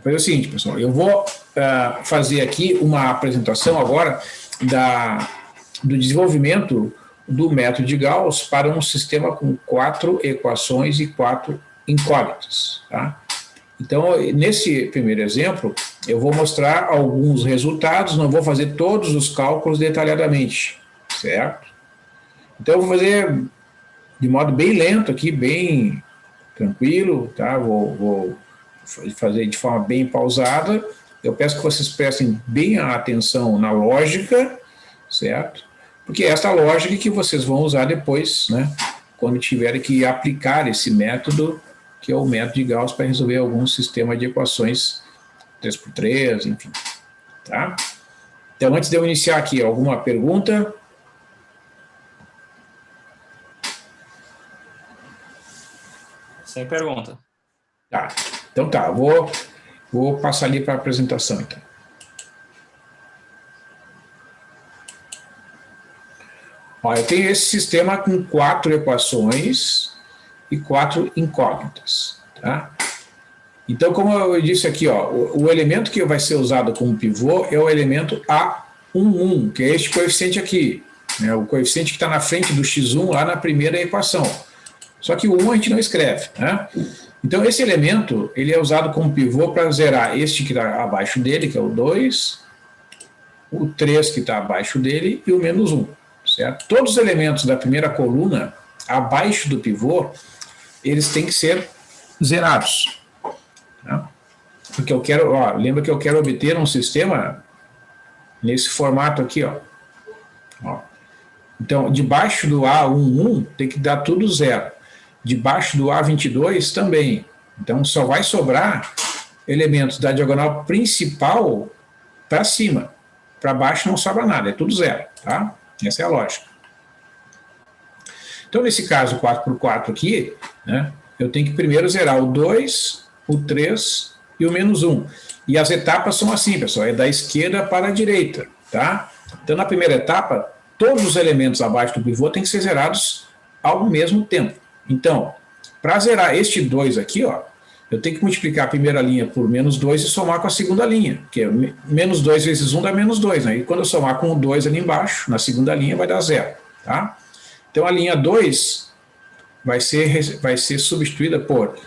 fazer o seguinte, pessoal, eu vou fazer aqui uma apresentação agora do desenvolvimento do método de Gauss para um sistema com 4 equações e 4 incógnitas. Tá? Então, nesse primeiro exemplo, eu vou mostrar alguns resultados, não vou fazer todos os cálculos detalhadamente, certo? Então, eu vou fazer de modo bem lento aqui, bem tranquilo, tá? Vou fazer de forma bem pausada. Eu peço que vocês prestem bem atenção na lógica, certo? Porque é essa lógica que vocês vão usar depois, né? Quando tiverem que aplicar esse método, que é o método de Gauss, para resolver algum sistema de equações 3x3, enfim. Tá? Então, antes de eu iniciar aqui, alguma pergunta? Sem pergunta. Tá. Então tá, vou passar ali para a apresentação, então. Ó, eu tenho esse sistema com 4 equações e 4 incógnitas, tá? Então, como eu disse aqui, ó, o elemento que vai ser usado como pivô é o elemento A11, que é este coeficiente aqui, né? O coeficiente que está na frente do x1 lá na primeira equação. Só que o 1 a gente não escreve, né? Então, esse elemento ele é usado como pivô para zerar este que está abaixo dele, que é o 2, o 3 que está abaixo dele e o menos 1. Certo? Todos os elementos da primeira coluna, abaixo do pivô, eles têm que ser zerados. Tá? Porque eu quero, ó, lembra que eu quero obter um sistema nesse formato aqui, ó. Então, debaixo do A11 tem que dar tudo zero. Debaixo do A22 também. Então, só vai sobrar elementos da diagonal principal para cima. Para baixo não sobra nada, é tudo zero, tá? Essa é a lógica. Então, nesse caso 4x4 aqui, né, eu tenho que primeiro zerar o 2, o 3 e o menos 1. E as etapas são assim, pessoal, é da esquerda para a direita, tá? Então, na primeira etapa, todos os elementos abaixo do pivô têm que ser zerados ao mesmo tempo. Então, para zerar este 2 aqui, ó, eu tenho que multiplicar a primeira linha por menos 2 e somar com a segunda linha, que é menos 2 vezes 1 dá menos 2, né? E quando eu somar com o 2 ali embaixo, na segunda linha, vai dar 0, tá? Então, a linha 2 vai ser substituída por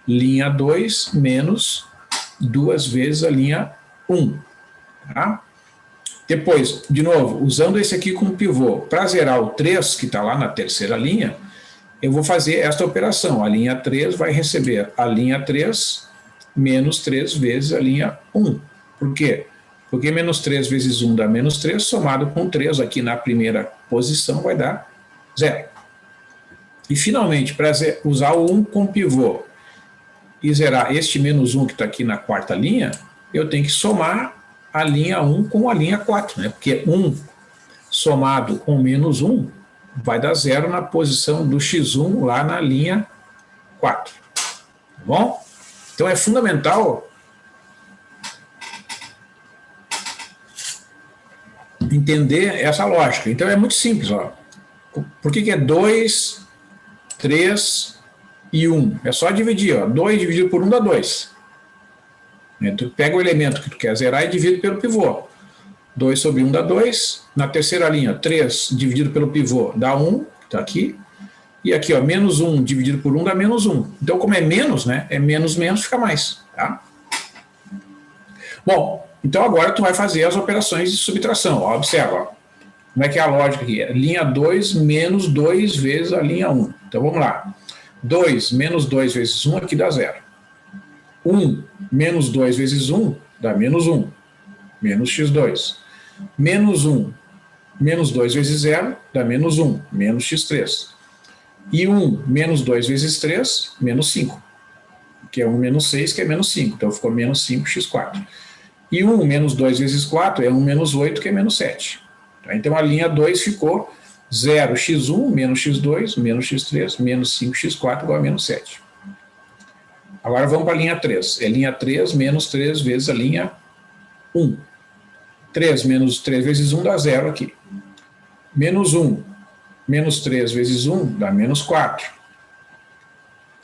linha 2 menos 2 vezes a linha 1, tá? Depois, de novo, usando esse aqui como pivô, para zerar o 3, que está lá na terceira linha, eu vou fazer esta operação. A linha 3 vai receber a linha 3 menos 3 vezes a linha 1. Por quê? Porque menos 3 vezes 1 dá menos 3, somado com 3 aqui na primeira posição vai dar 0. E, finalmente, para usar o 1 como pivô e zerar este menos 1 que está aqui na quarta linha, eu tenho que somar a linha 1 com a linha 4, né? Porque 1 somado com menos 1 vai dar 0 na posição do x1 lá na linha 4. Tá bom? Então é fundamental entender essa lógica. Então é muito simples, ó. Por que é 2, 3 e 1? É só dividir, ó. 2 dividido por 1 dá 2. Tu pega o elemento que tu quer zerar e divide pelo pivô. 2 sobre 1 dá 2. Na terceira linha, 3 dividido pelo pivô dá 1, que está aqui. E aqui, ó, menos 1 dividido por 1 dá menos 1. Então, como é menos, né? É menos, menos, fica mais. Tá? Bom, então agora tu vai fazer as operações de subtração. Ó, observa, ó. Como é que é a lógica aqui? Linha 2 menos 2 vezes a linha 1. Então, vamos lá. 2 menos 2 vezes 1 aqui dá 0. 1 menos 2 vezes 1 dá menos 1. Menos x2. Menos 1 menos 2 vezes 0 dá menos 1, menos x3. E 1 menos 2 vezes 3, menos 5. Que é 1 menos 6, que é menos 5. Então ficou menos 5x4. E 1 menos 2 vezes 4 é 1 menos 8, que é menos 7. Então a linha 2 ficou 0x1 menos x2 menos x3 menos 5x4 igual a menos 7. Agora vamos para a linha 3. É linha 3 menos 3 vezes a linha 1. 3 menos 3 vezes 1 dá 0 aqui. Menos 1 menos 3 vezes 1 dá menos 4.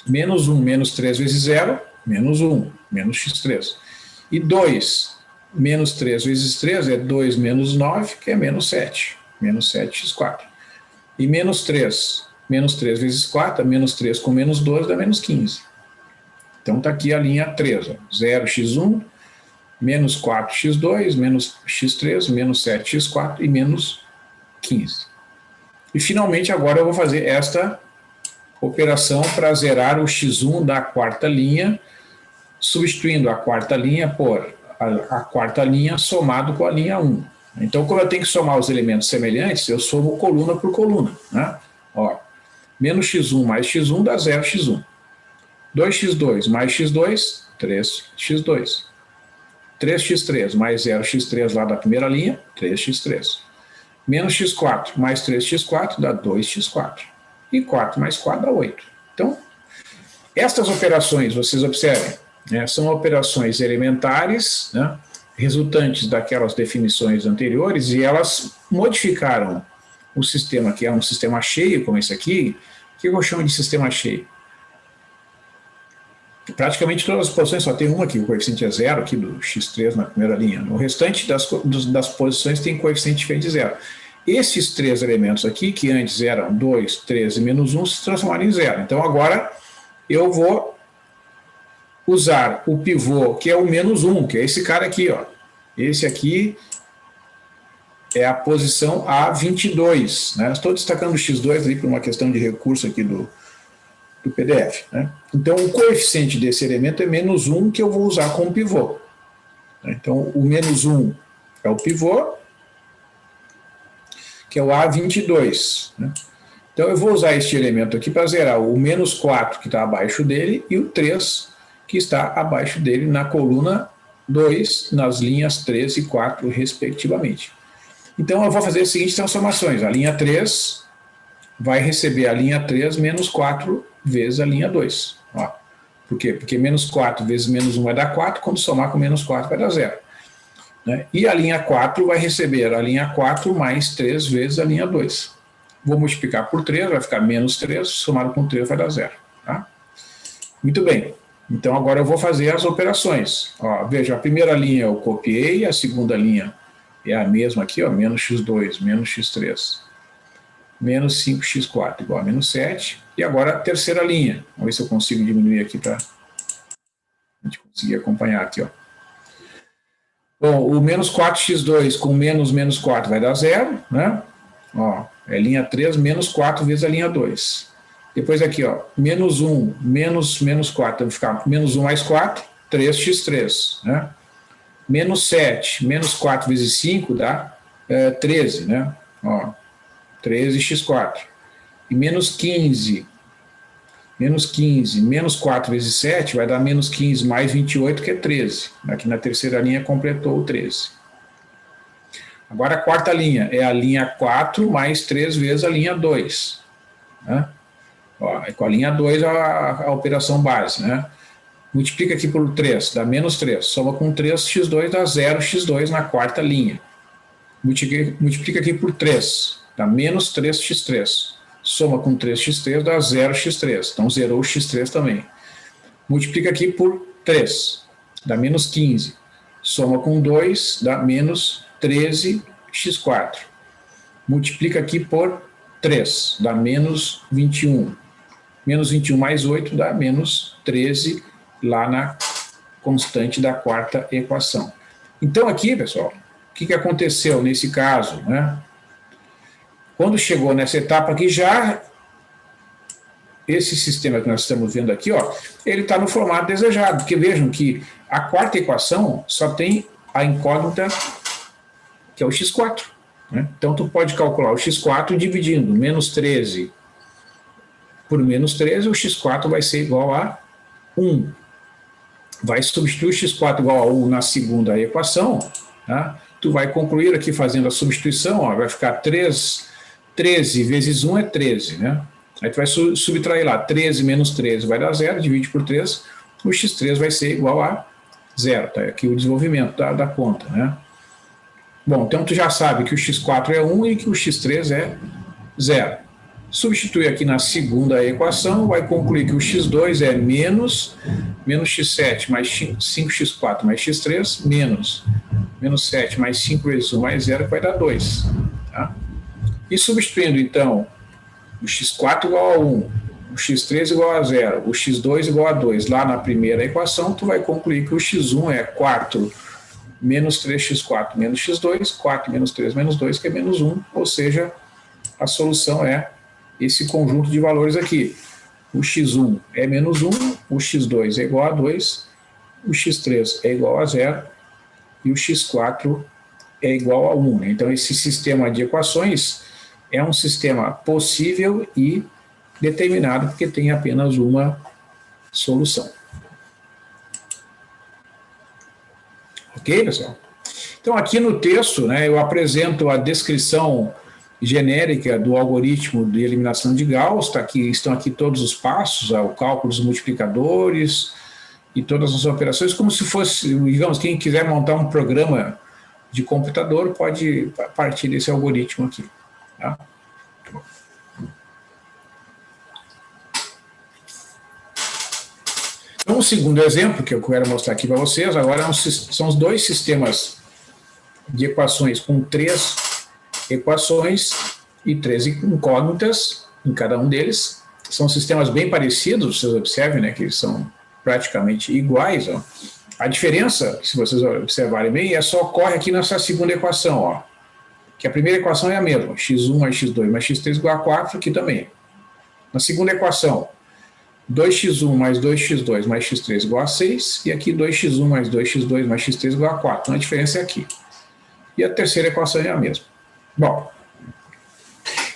Menos 1 menos 3 vezes 0, menos 1, menos x3. E 2 menos 3 vezes 3 é 2 menos 9, que é menos 7. Menos 7x4. E menos 3 vezes 4 é menos 3 com menos 12 dá menos 15. Então está aqui a linha 3. 0x1, menos 4x2, menos x3, menos 7x4 e menos 15. E finalmente agora eu vou fazer esta operação para zerar o x1 da quarta linha, substituindo a quarta linha por a quarta linha somado com a linha 1. Então, como eu tenho que somar os elementos semelhantes, eu somo coluna por coluna, né? Ó, menos x1 mais x1 dá 0x1. 2x2 mais x2, 3x2. 3x3 mais 0x3 lá da primeira linha, 3x3. Menos x4 mais 3x4 dá 2x4. E 4 mais 4 dá 8. Então, Estas operações, vocês observem, né, são operações elementares, né, resultantes daquelas definições anteriores, e elas modificaram o sistema, que é um sistema cheio, como esse aqui, que eu chamo de sistema cheio. Praticamente todas as posições, só tem uma aqui, o coeficiente é zero, aqui do x3 na primeira linha. O restante das posições tem coeficiente diferente de zero. Esses três elementos aqui, que antes eram 2, 3 e menos 1, se transformaram em zero. Então agora eu vou usar o pivô, que é o menos 1, que é esse cara aqui, ó. Esse aqui é a posição A22, né? Estou destacando o x2 ali por uma questão de recurso aqui do PDF, né? Então, o coeficiente desse elemento é menos 1, que eu vou usar como pivô. Então, o menos 1 é o pivô, que é o A22, né? Então, eu vou usar este elemento aqui para zerar o menos 4, que está abaixo dele, e o 3, que está abaixo dele na coluna 2, nas linhas 3 e 4, respectivamente. Então, eu vou fazer as seguintes transformações. A linha 3 vai receber a linha 3 menos 4 vezes a linha 2. Ó. Por quê? Porque menos 4 vezes menos 1 vai dar 4, quando somar com menos 4 vai dar 0. Né? E a linha 4 vai receber a linha 4 mais 3 vezes a linha 2. Vou multiplicar por 3, vai ficar menos 3, somado com 3 vai dar 0. Tá? Muito bem. Então agora eu vou fazer as operações. Ó, veja, a primeira linha eu copiei, a segunda linha é a mesma aqui, ó, menos x2, menos x3. Menos 5x4 igual a menos 7. E agora a terceira linha. Vamos ver se eu consigo diminuir aqui para a gente conseguir acompanhar aqui. Ó. Bom, o menos 4x2 com menos 4 vai dar 0. Né? Ó, é linha 3, menos 4 vezes a linha 2. Depois aqui, ó, menos 1, menos 4, vai ficar menos 1 mais 4, 3x3. Né? Menos 7, menos 4 vezes 5 dá 13. Né? Ó, 13x4. E menos 15, menos 4 vezes 7 vai dar menos 15 mais 28, que é 13. Aqui na terceira linha completou o 13. Agora a quarta linha é a linha 4 mais 3 vezes a linha 2. Né? Ó, é com a linha 2 a operação base. Né? Multiplica aqui por 3, dá menos 3. Soma com 3, x2 dá 0x2 na quarta linha. Multiplica aqui por 3. Dá menos 3x3. Soma com 3x3 dá 0x3. Então zerou o x3 também. Multiplica aqui por 3. Dá menos 15. Soma com 2 dá menos 13x4. Multiplica aqui por 3. Dá menos 21. Menos 21 mais 8 dá menos 13 lá na constante da quarta equação. Então aqui, pessoal, o que aconteceu nesse caso, né? Quando chegou nessa etapa aqui, já esse sistema que nós estamos vendo aqui, ó, ele está no formato desejado, porque vejam que a quarta equação só tem a incógnita, que é o x4. Né? Então, tu pode calcular o x4 dividindo menos 13 por menos 13, o x4 vai ser igual a 1. Vai substituir o x4 igual a 1 na segunda equação, tá? Tu vai concluir aqui fazendo a substituição, ó, vai ficar 13 vezes 1 é 13, né? Aí tu vai subtrair lá, 13 menos 13 vai dar 0, divide por 3, o x3 vai ser igual a 0, tá? Aqui o desenvolvimento da conta, né? Bom, então tu já sabe que o x4 é 1 e que o x3 é 0. Substitui aqui na segunda equação, vai concluir que o x2 é menos x7 mais 5x4 mais x3, menos 7 mais 5 vezes 1 mais 0, que vai dar 2. Tá? E substituindo, então, o x4 igual a 1, o x3 igual a 0, o x2 igual a 2, lá na primeira equação, tu vai concluir que o x1 é 4 menos 3x4 menos x2, 4 menos 3 menos 2, que é menos 1, ou seja, a solução é esse conjunto de valores aqui. O x1 é menos 1, o x2 é igual a 2, o x3 é igual a 0 e o x4 é igual a 1. Então, esse sistema de equações é um sistema possível e determinado, porque tem apenas uma solução. Ok, pessoal? Então, aqui no texto, né, eu apresento a descrição genérica do algoritmo de eliminação de Gauss, estão aqui todos os passos, o cálculo dos multiplicadores e todas as operações, como se fosse, digamos, quem quiser montar um programa de computador pode partir desse algoritmo aqui. Tá? Então, o segundo exemplo que eu quero mostrar aqui para vocês, agora são os dois sistemas de equações com 3 equações e 3 incógnitas em cada um deles. São sistemas bem parecidos, vocês observem, né, que eles são praticamente iguais. Ó. A diferença, se vocês observarem bem, só ocorre aqui nessa segunda equação, ó, que a primeira equação é a mesma, x1 mais x2 mais x3 igual a 4, aqui também. Na segunda equação, 2x1 mais 2x2 mais x3 igual a 6, e aqui 2x1 mais 2x2 mais x3 igual a 4. Então a diferença é aqui. E a terceira equação é a mesma. Bom,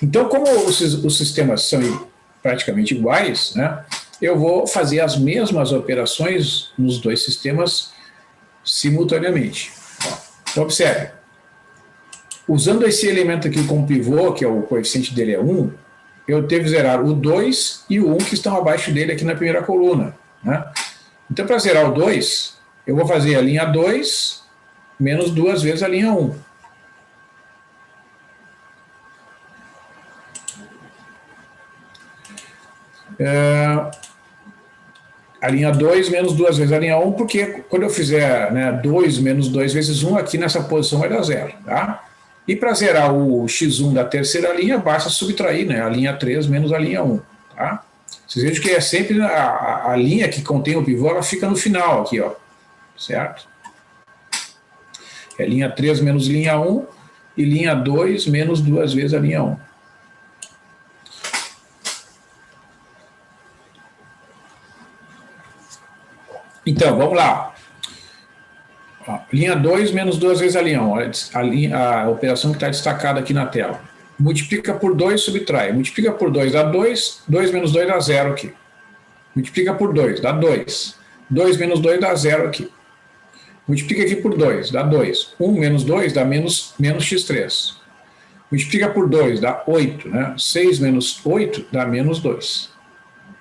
então como os sistemas são praticamente iguais, né, eu vou fazer as mesmas operações nos dois sistemas simultaneamente. Então observe, usando esse elemento aqui como pivô, que o coeficiente dele é 1, eu devo zerar o 2 e o 1 que estão abaixo dele aqui na primeira coluna. Né? Então, para zerar o 2, eu vou fazer a linha 2 menos 2 vezes a linha 1. A linha 2 menos 2 vezes a linha 1, porque quando eu fizer, né, 2 menos 2 vezes 1, aqui nessa posição vai dar 0. Tá? E para zerar o x1 da terceira linha, basta subtrair, né, a linha 3 menos a linha 1. Tá? Vocês vejam que é sempre a linha que contém o pivô, ela fica no final aqui, ó, certo? É linha 3 menos linha 1 e linha 2 menos 2 vezes a linha 1. Então, vamos lá. Linha 2 menos 2 vezes a linha 1, a operação que está destacada aqui na tela. Multiplica por 2, subtrai. Multiplica por 2 dá 2, 2 menos 2 dá 0 aqui. Multiplica por 2 dá 2, 2 menos 2 dá 0 aqui. Multiplica aqui por 2 dá 2, 1 menos 2 dá menos x3. Multiplica por 2 dá 8, né? 6 menos 8 dá menos 2.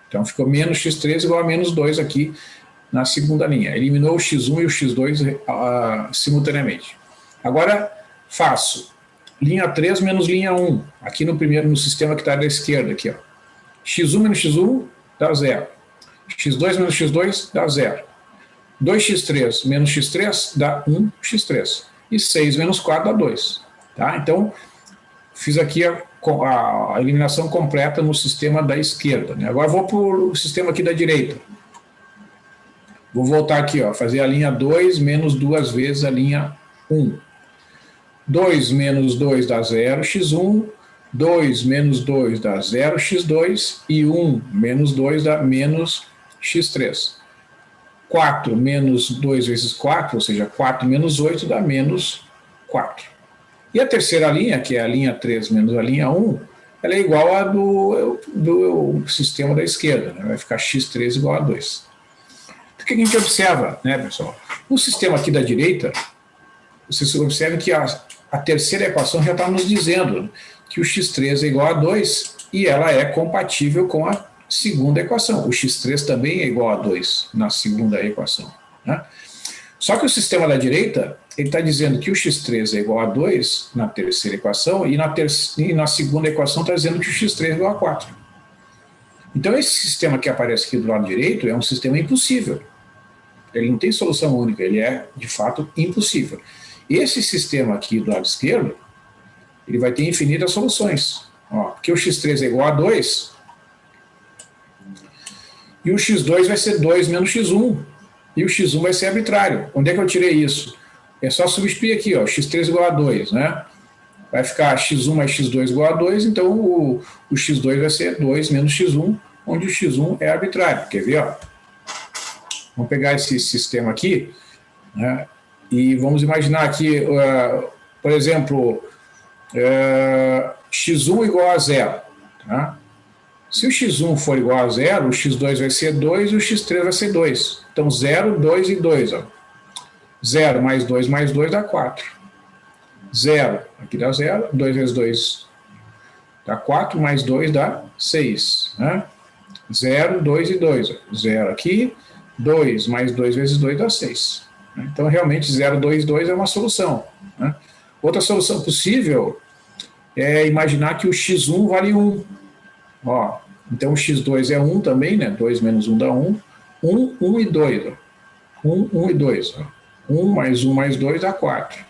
Então ficou menos x3 igual a menos 2 aqui na segunda linha. Eliminou o x1 e o x2 simultaneamente. Agora faço linha 3 menos linha 1, aqui no sistema que está da esquerda, aqui, ó. x1 menos x1 dá 0. x2 menos x2 dá 0. 2x3 menos x3 dá 1x3. E 6 menos 4 dá 2. Tá? Então, fiz aqui a eliminação completa no sistema da esquerda. Né? Agora vou para o sistema aqui da direita. Vou voltar aqui, ó, fazer a linha 2 menos 2 vezes a linha 1. 2 menos 2 dá 0, x1. 2 menos 2 dá 0, x2. E 1 menos 2 dá menos x3. 4 menos 2 vezes 4, ou seja, 4 menos 8 dá menos 4. E a terceira linha, que é a linha 3 menos a linha 1, ela é igual à do sistema da esquerda. Né? Vai ficar x3 igual a 2. O que a gente observa, né, pessoal? No sistema aqui da direita, vocês observam que a terceira equação já está nos dizendo que o x3 é igual a 2 e ela é compatível com a segunda equação. O x3 também é igual a 2 na segunda equação. Né? Só que o sistema da direita, ele está dizendo que o x3 é igual a 2 na terceira equação e na segunda equação está dizendo que o x3 é igual a 4. Então esse sistema que aparece aqui do lado direito é um sistema impossível. Ele não tem solução única, ele é, de fato, impossível. Esse sistema aqui do lado esquerdo, ele vai ter infinitas soluções. Ó, porque o x3 é igual a 2, e o x2 vai ser 2 menos x1, e o x1 vai ser arbitrário. Onde é que eu tirei isso? É só substituir aqui, ó, x3 igual a 2, né? Vai ficar x1 mais x2 igual a 2, então o x2 vai ser 2 menos x1, onde o x1 é arbitrário. Quer ver, ó? Vamos pegar esse sistema aqui, né, e vamos imaginar aqui, por exemplo, x1 igual a 0. Tá? Se o x1 for igual a 0, o x2 vai ser 2 e o x3 vai ser 2. Então 0, 2 e 2. Ó. 0 mais 2 dá 4. 0, aqui dá 0. 2 vezes 2 dá 4, mais 2 dá 6. Né? 0, 2 e 2. 0 aqui, 2 mais 2 vezes 2 dá 6. Então, realmente, 0, 2, 2 é uma solução. Né? Outra solução possível é imaginar que o x1 vale 1. Ó, então, o x2 é 1 também, né? 2 menos 1 dá 1. 1, 1 e 2. Ó. 1, 1 e 2. Ó. 1 mais 2 dá 4.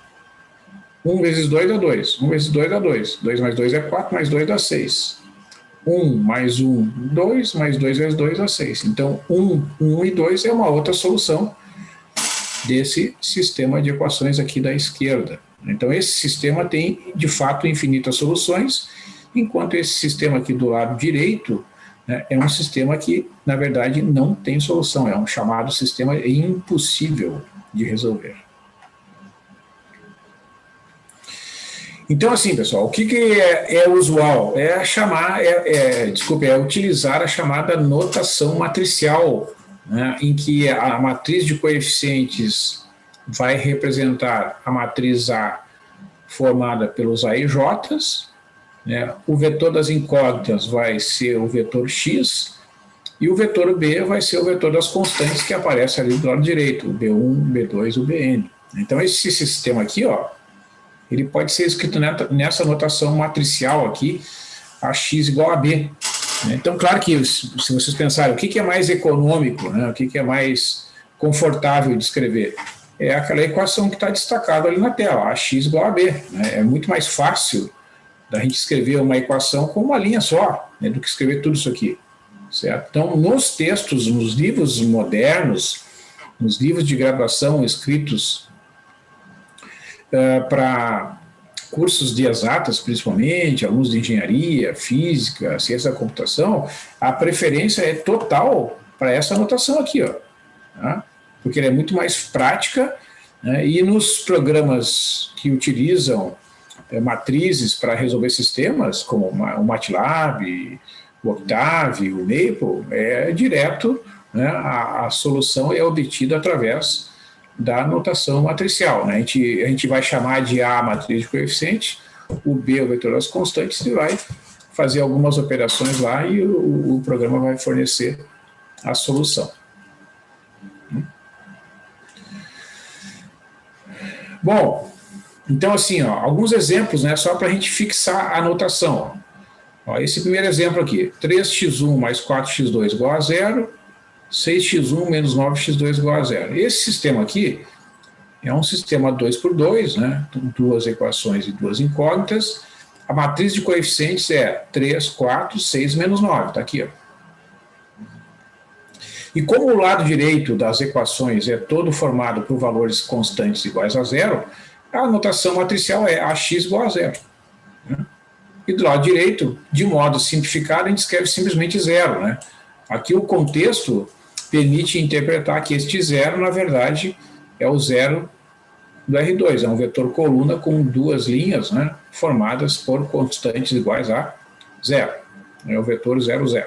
1 vezes 2 dá 2. 1 vezes 2 dá 2. 2 mais 2 é 4, mais 2 dá 6. 1 mais 1, 2, mais 2 vezes 2 dá 6. Então, 1, 1 e 2 é uma outra solução desse sistema de equações aqui da esquerda. Então, esse sistema tem, de fato, infinitas soluções, enquanto esse sistema aqui do lado direito, né, é um sistema que, na verdade, não tem solução. É um chamado sistema impossível de resolver. Então, assim, pessoal, o que é usual? É utilizar a chamada notação matricial, né, em que a matriz de coeficientes vai representar a matriz A formada pelos A e J's, né, o vetor das incógnitas vai ser o vetor X, e o vetor B vai ser o vetor das constantes que aparece ali do lado direito, o B1, o B2 e o Bn. Então, esse sistema aqui, ó, ele pode ser escrito nessa notação matricial aqui, AX igual a B. Então, claro que se vocês pensarem o que é mais econômico, né, o que é mais confortável de escrever, é aquela equação que está destacada ali na tela, AX igual a B. Né? É muito mais fácil da gente escrever uma equação com uma linha só, né, do que escrever tudo isso aqui. Certo? Então, nos textos, nos livros modernos, nos livros de graduação escritos para cursos de exatas, principalmente, alunos de engenharia, física, ciência da computação, a preferência é total para essa notação aqui, ó, tá? Porque ela é muito mais prática, né? E nos programas que utilizam matrizes para resolver sistemas, como o MATLAB, o Octave, o Maple, é direto, né? A solução é obtida através da notação matricial. Né? A gente vai chamar de A a matriz de coeficiente, o B o vetor das constantes, e vai fazer algumas operações lá e o programa vai fornecer a solução. Bom, então assim, ó, alguns exemplos, né, só para a gente fixar a notação. Ó, esse primeiro exemplo aqui, 3x1 mais 4x2 igual a 0, 6x1 menos 9x2 igual a 0. Esse sistema aqui é um sistema 2 por 2, né? Duas equações e duas incógnitas. A matriz de coeficientes é 3, 4, 6 menos 9. Está aqui. Ó. E como o lado direito das equações é todo formado por valores constantes iguais a 0, a notação matricial é AX igual a 0. Né? E do lado direito, de modo simplificado, a gente escreve simplesmente 0. Né? Aqui o contexto permite interpretar que este 0, na verdade, é o 0 do R2. É um vetor coluna com duas linhas, né, formadas por constantes iguais a 0. É o vetor 0, 0.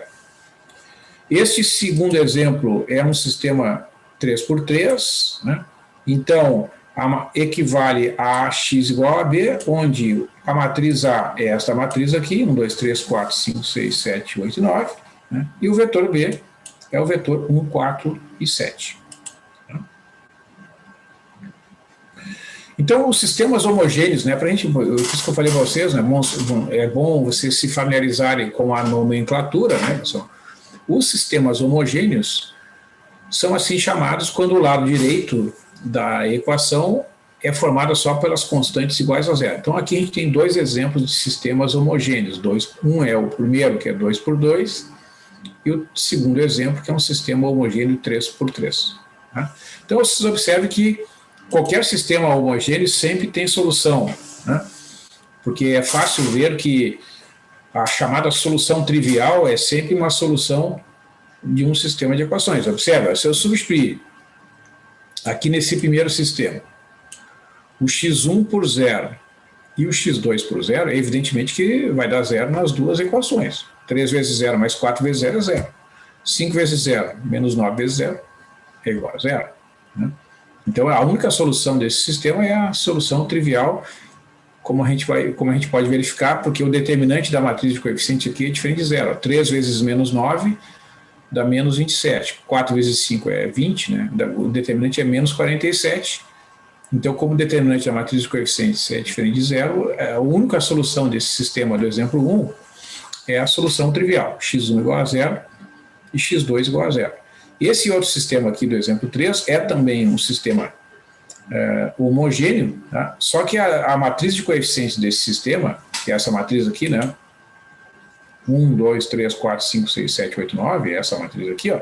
Este segundo exemplo é um sistema 3 por 3, né? Então, equivale a AX igual a B, onde a matriz A é esta matriz aqui, 1, 2, 3, 4, 5, 6, 7, 8 e 9, né? E o vetor B é o vetor 1, 4 e 7. Então, os sistemas homogêneos, né, isso que eu falei para vocês, né, é bom vocês se familiarizarem com a nomenclatura, né, pessoal? Os sistemas homogêneos são assim chamados quando o lado direito da equação é formado só pelas constantes iguais a 0. Então, aqui a gente tem dois exemplos de sistemas homogêneos. Um é o primeiro, que é 2 por 2, e o segundo exemplo, que é um sistema homogêneo 3 por 3. Tá? Então, vocês observem que qualquer sistema homogêneo sempre tem solução, né? Porque é fácil ver que a chamada solução trivial é sempre uma solução de um sistema de equações. Observa, se eu substituir aqui nesse primeiro sistema o x1 por 0 e o x2 por 0, evidentemente que vai dar 0 nas duas equações. 3 vezes 0 mais 4 vezes 0 é 0. 5 vezes 0 menos 9 vezes 0 é igual a 0. Né? Então, a única solução desse sistema é a solução trivial como a gente pode verificar, porque o determinante da matriz de coeficiente aqui é diferente de zero. 3 vezes menos 9 dá menos 27. 4 vezes 5 é 20, né? O determinante é menos 47. Então, como o determinante da matriz de coeficientes é diferente de zero, a única solução desse sistema do exemplo 1 é a solução trivial, x1 igual a zero e x2 igual a zero. Esse outro sistema aqui do exemplo 3 é também um sistema homogêneo, tá? Só que a matriz de coeficientes desse sistema, que é essa matriz aqui, né? 1, 2, 3, 4, 5, 6, 7, 8, 9, essa matriz aqui, ó,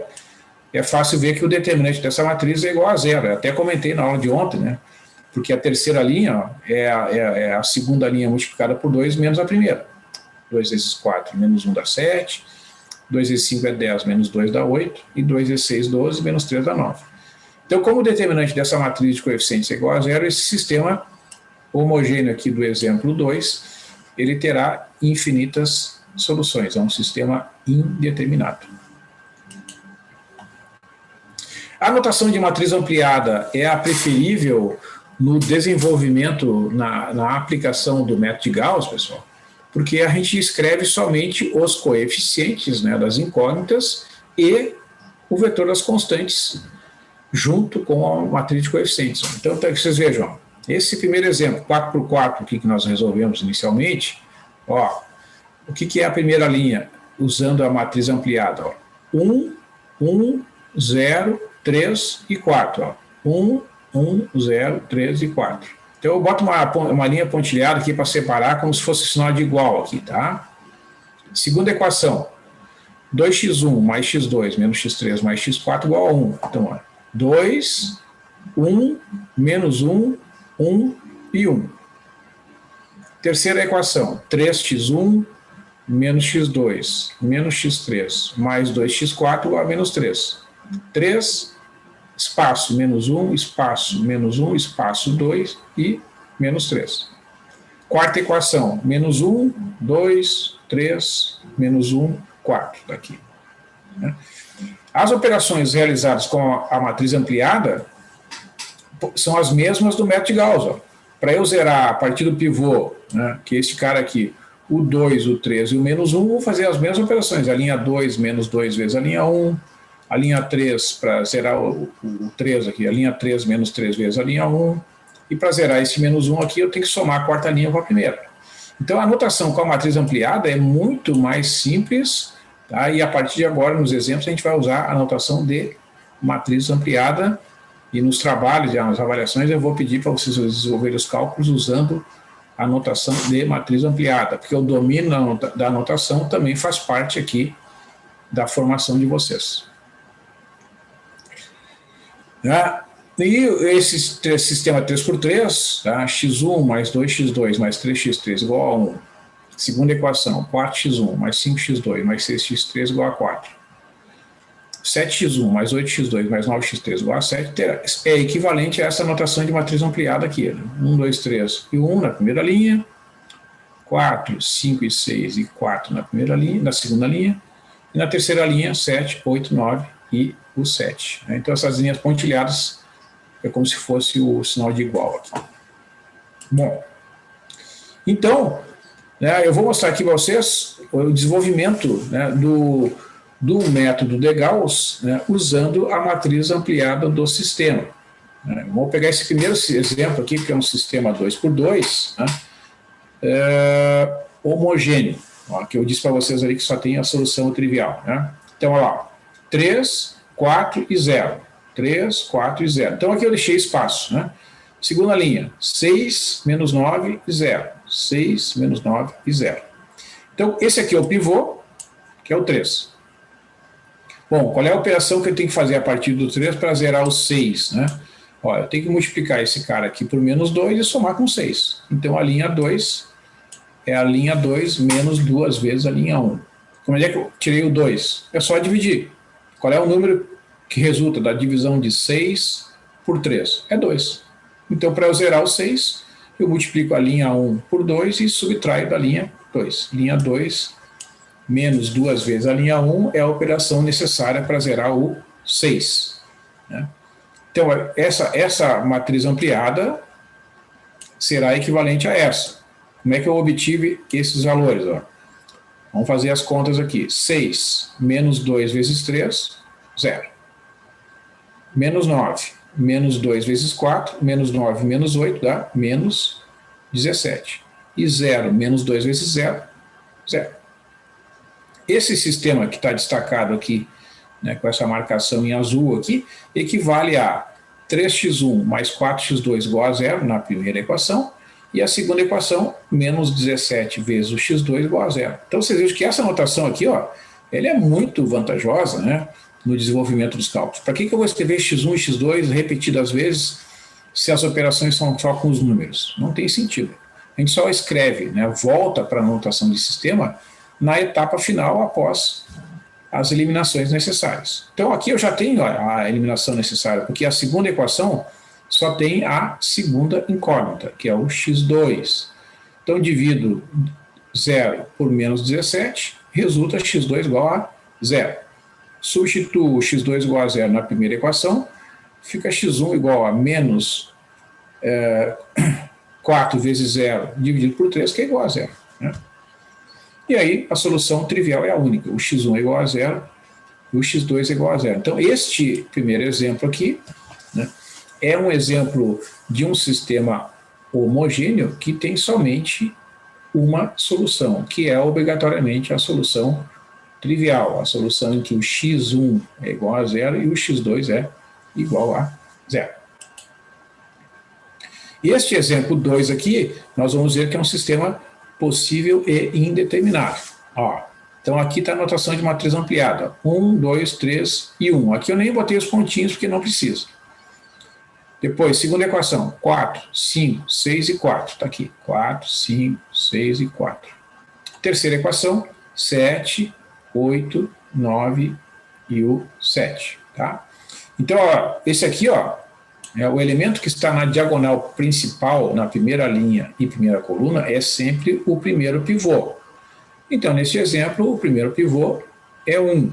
é fácil ver que o determinante dessa matriz é igual a zero. Eu até comentei na aula de ontem, né? Porque a terceira linha, ó, é a segunda linha multiplicada por 2 menos a primeira. 2 vezes 4 menos 1 dá 7, 2 vezes 5 é 10, menos 2 dá 8, e 2 vezes 6, 12, menos 3 dá 9. Então, como o determinante dessa matriz de coeficientes é igual a zero, esse sistema homogêneo aqui do exemplo 2, ele terá infinitas soluções, é um sistema indeterminado. A notação de matriz ampliada é a preferível no desenvolvimento, na aplicação do método de Gauss, pessoal, porque a gente escreve somente os coeficientes, né, das incógnitas e o vetor das constantes junto com a matriz de coeficientes. Então, vocês vejam, esse primeiro exemplo, 4 por 4, aqui que nós resolvemos inicialmente, ó, o que é a primeira linha usando a matriz ampliada? Ó, 1, 1, 0, 3 e 4. Ó, 1, 1, 0, 3 e 4. Então eu boto uma linha pontilhada aqui para separar como se fosse sinal de igual aqui, tá? Segunda equação, 2x1 mais x2 menos x3 mais x4 igual a 1. Então, ó, 2, 1, menos 1, 1 e 1. Terceira equação, 3x1 menos x2 menos x3 mais 2x4 igual a menos 3. 3, espaço menos 1, espaço menos 1, espaço 2 e menos 3. Quarta equação, menos 1, 2, 3, menos 1, 4, daqui. As operações realizadas com a matriz ampliada são as mesmas do método de Gauss. Para eu zerar a partir do pivô, né, que é este cara aqui, o 2, o 3 e o menos 1, vou fazer as mesmas operações. A linha 2 menos 2 vezes a linha 1, a linha 3 para zerar o 3 aqui, a linha 3 menos 3 vezes a linha 1, e para zerar esse menos 1 aqui, eu tenho que somar a quarta linha com a primeira. Então, a notação com a matriz ampliada é muito mais simples, tá? E a partir de agora, nos exemplos, a gente vai usar a notação de matriz ampliada, e nos trabalhos, nas avaliações, eu vou pedir para vocês desenvolverem os cálculos usando a notação de matriz ampliada, porque o domínio da notação também faz parte aqui da formação de vocês. E esse sistema 3x3, tá? x1 mais 2x2 mais 3x3 igual a 1. Segunda equação, 4x1 mais 5x2 mais 6x3 igual a 4. 7x1 mais 8x2 mais 9x3 igual a 7 é equivalente a essa notação de matriz ampliada aqui. 1, 2, 3 e 1 na primeira linha, 4, 5 e 6 e 4 na primeira linha, na segunda linha, e na terceira linha, 7, 8, 9 e o 7. Então, essas linhas pontilhadas é como se fosse o sinal de igual aqui. Bom, então, né, eu vou mostrar aqui para vocês o desenvolvimento, né, do método de Gauss, né, usando a matriz ampliada do sistema. Vamos pegar esse primeiro exemplo aqui, que é um sistema 2x2, né, homogêneo, ó, que eu disse para vocês ali que só tem a solução trivial. Né? Então, olha lá, 3, 4 e 0. 3, 4 e 0. Então, aqui eu deixei espaço. Né? Segunda linha, 6, menos 9 e 0. 6, menos 9 e 0. Então, esse aqui é o pivô, que é o 3. Bom, qual é a operação que eu tenho que fazer a partir do 3 para zerar o 6? Né? Ó, eu tenho que multiplicar esse cara aqui por menos 2 e somar com 6. Então, a linha 2 é a linha 2 menos 2 vezes a linha 1. Como é que eu tirei o 2? É só dividir. Qual é o número que resulta da divisão de 6 por 3? É 2. Então, para eu zerar o 6, eu multiplico a linha 1 por 2 e subtraio da linha 2. Linha 2 menos 2 vezes a linha 1 é a operação necessária para zerar o 6. Né? Então, essa matriz ampliada será equivalente a essa. Como é que eu obtive esses valores? Ó? Vamos fazer as contas aqui. 6 menos 2 vezes 3, 0. Menos 9, menos 2 vezes 4, menos 9 menos 8 dá menos 17. E 0 menos 2 vezes 0, 0. Esse sistema que está destacado aqui, né, com essa marcação em azul aqui, equivale a 3x1 mais 4x2 igual a 0 na primeira equação, e a segunda equação, menos 17 vezes o x2 igual a 0. Então, vocês vejam que essa notação aqui, ó, ela é muito vantajosa, né, no desenvolvimento dos cálculos. Para que eu vou escrever x1 e x2 repetidas vezes se as operações são só com os números? Não tem sentido. A gente só escreve, né, volta para a notação de sistema na etapa final após as eliminações necessárias. Então, aqui eu já tenho a eliminação necessária, porque a segunda equação só tem a segunda incógnita, que é o x2. Então, divido 0 por menos 17, resulta x2 igual a 0. Substituo o x2 igual a 0 na primeira equação, fica x1 igual a menos 4 vezes 0 dividido por 3, que é igual a 0. Né? E aí a solução trivial é a única. O x1 é igual a 0 e o x2 é igual a 0. Então, este primeiro exemplo aqui, né, é um exemplo de um sistema homogêneo que tem somente uma solução, que é obrigatoriamente a solução trivial, a solução em que o x1 é igual a 0 e o x2 é igual a 0. Este exemplo 2 aqui, nós vamos ver que é um sistema possível e indeterminado. Ó, então aqui está a notação de matriz ampliada. 1, 2, 3 e 1. Aqui eu nem botei os pontinhos porque não precisa. Depois, segunda equação. 4, 5, 6 e 4. Está aqui. 4, 5, 6 e 4. Terceira equação. 7, 8, 9 e o 7. Tá? Então, ó, esse aqui, ó, é o elemento que está na diagonal principal, na primeira linha e primeira coluna, é sempre o primeiro pivô. Então, nesse exemplo, o primeiro pivô é 1.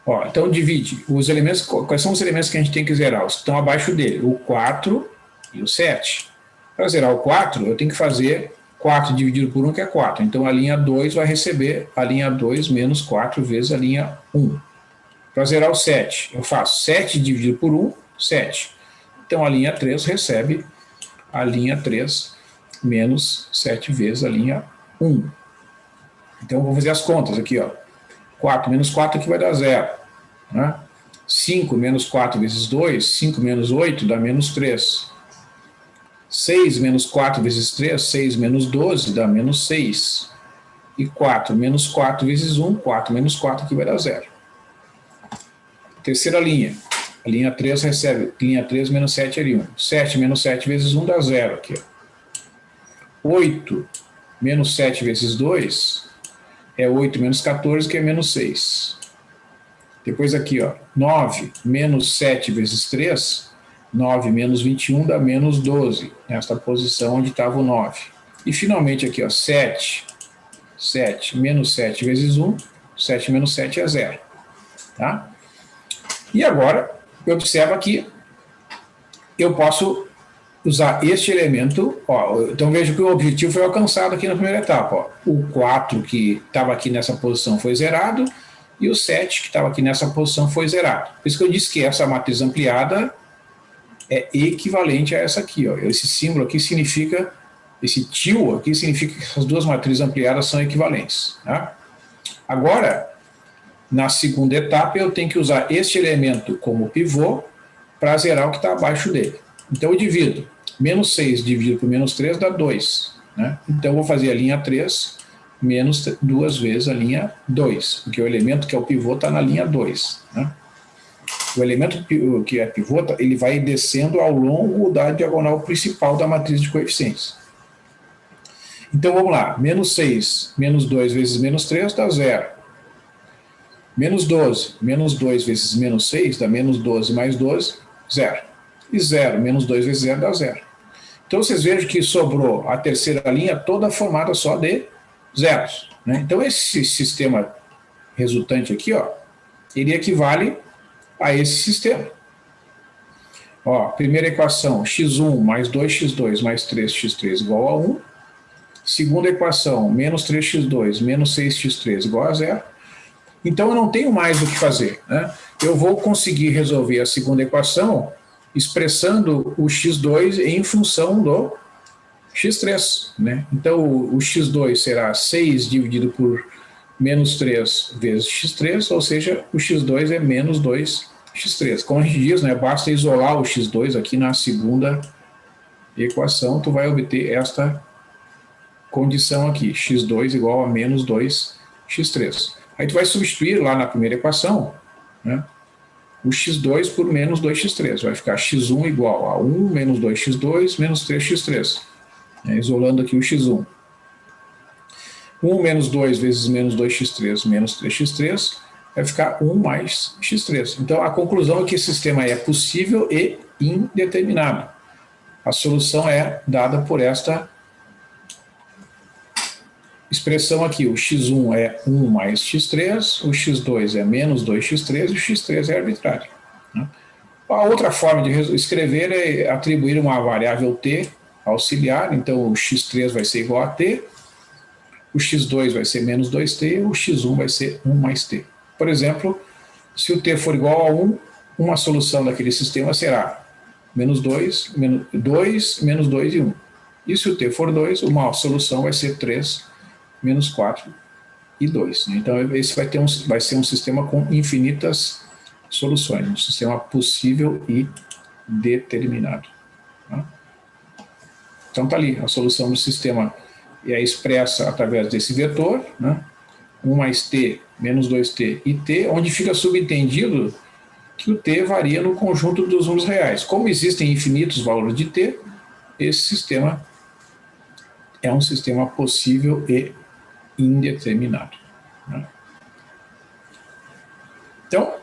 Ó, então, divide os elementos. Quais são os elementos que a gente tem que zerar? Os que estão abaixo dele, o 4 e o 7. Para zerar o 4, eu tenho que fazer 4 dividido por 1, que é 4. Então, a linha 2 vai receber a linha 2 menos 4 vezes a linha 1. Para zerar o 7, eu faço 7 dividido por 1, 7. Então, a linha 3 recebe a linha 3 menos 7 vezes a linha 1. Então, vou fazer as contas aqui, ó. 4 menos 4 aqui vai dar 0. Né? 5 menos 4 vezes 2, 5 menos 8 dá menos 3. 6 menos 4 vezes 3, 6 menos 12 dá menos 6. E 4 menos 4 vezes 1, 4 menos 4 aqui vai dar 0. Terceira linha. A linha 3 recebe, linha 3 menos 7 é 1. 7 menos 7 vezes 1 dá 0 aqui. 8 menos 7 vezes 2 é 8 menos 14, que é menos 6. Depois aqui, ó, 9 menos 7 vezes 3, 9 menos 21 dá menos 12, nesta posição onde estava o 9. E finalmente aqui, ó, 7 menos 7 vezes 1, 7 menos 7 é 0. Tá? E agora, observa que eu posso usar este elemento, ó, então veja que o objetivo foi alcançado aqui na primeira etapa. Ó. O 4 que estava aqui nessa posição foi zerado, e o 7 que estava aqui nessa posição foi zerado. Por isso que eu disse que essa matriz ampliada é equivalente a essa aqui. Ó. Esse símbolo aqui significa, esse tio aqui significa que essas duas matrizes ampliadas são equivalentes. Tá? Agora, na segunda etapa, eu tenho que usar este elemento como pivô para zerar o que está abaixo dele. Então, eu divido. Menos 6 dividido por menos 3 dá 2. Né? Então, eu vou fazer a linha 3 menos 2 vezes a linha 2, porque o elemento que é o pivô está na linha 2. Né? O elemento que é pivô, ele vai descendo ao longo da diagonal principal da matriz de coeficientes. Então, vamos lá. Menos 6 menos 2 vezes menos 3 dá 0. Menos 12, menos 2 vezes menos 6 dá menos 12 mais 12, 0. E 0 menos 2 vezes 0 dá 0. Então, vocês vejam que sobrou a terceira linha toda formada só de zeros. Né? Então, esse sistema resultante aqui, ó, ele equivale a esse sistema. Ó, primeira equação, x1 mais 2x2 mais 3x3 igual a 1. Segunda equação, menos 3x2, menos 6x3 igual a zero. Então, eu não tenho mais o que fazer, né? Eu vou conseguir resolver a segunda equação expressando o x2 em função do x3, né? Então, o x2 será 6 dividido por menos 3 vezes x3, ou seja, o x2 é menos 2x3. Como a gente diz, né, basta isolar o x2 aqui na segunda equação, tu vai obter esta condição aqui, x2 igual a menos 2x3. Aí tu vai substituir lá na primeira equação, né, o x2 por menos 2x3. Vai ficar x1 igual a 1 menos 2x2 menos 3x3. Isolando aqui o x1. 1 menos 2 vezes menos 2x3 menos 3x3 vai ficar 1 mais x3. Então, a conclusão é que esse sistema é possível e indeterminado. A solução é dada por esta expressão aqui. O x1 é 1 mais x3, o x2 é menos 2x3 e o x3 é arbitrário. A outra forma de escrever é atribuir uma variável t auxiliar. Então, o x3 vai ser igual a t, o x2 vai ser menos 2t, o x1 vai ser 1 mais t. Por exemplo, se o t for igual a 1, uma solução daquele sistema será menos 2, menos 2 e 1. E se o t for 2, uma solução vai ser 3, menos 4 e 2. Então, esse vai ser um sistema com infinitas soluções, um sistema possível e determinado. Tá? Então, está ali, a solução do sistema é expressa através desse vetor, né? 1 mais t, menos 2t e t, onde fica subentendido que o t varia no conjunto dos números reais. Como existem infinitos valores de t, esse sistema é um sistema possível e indeterminado. Né? Então,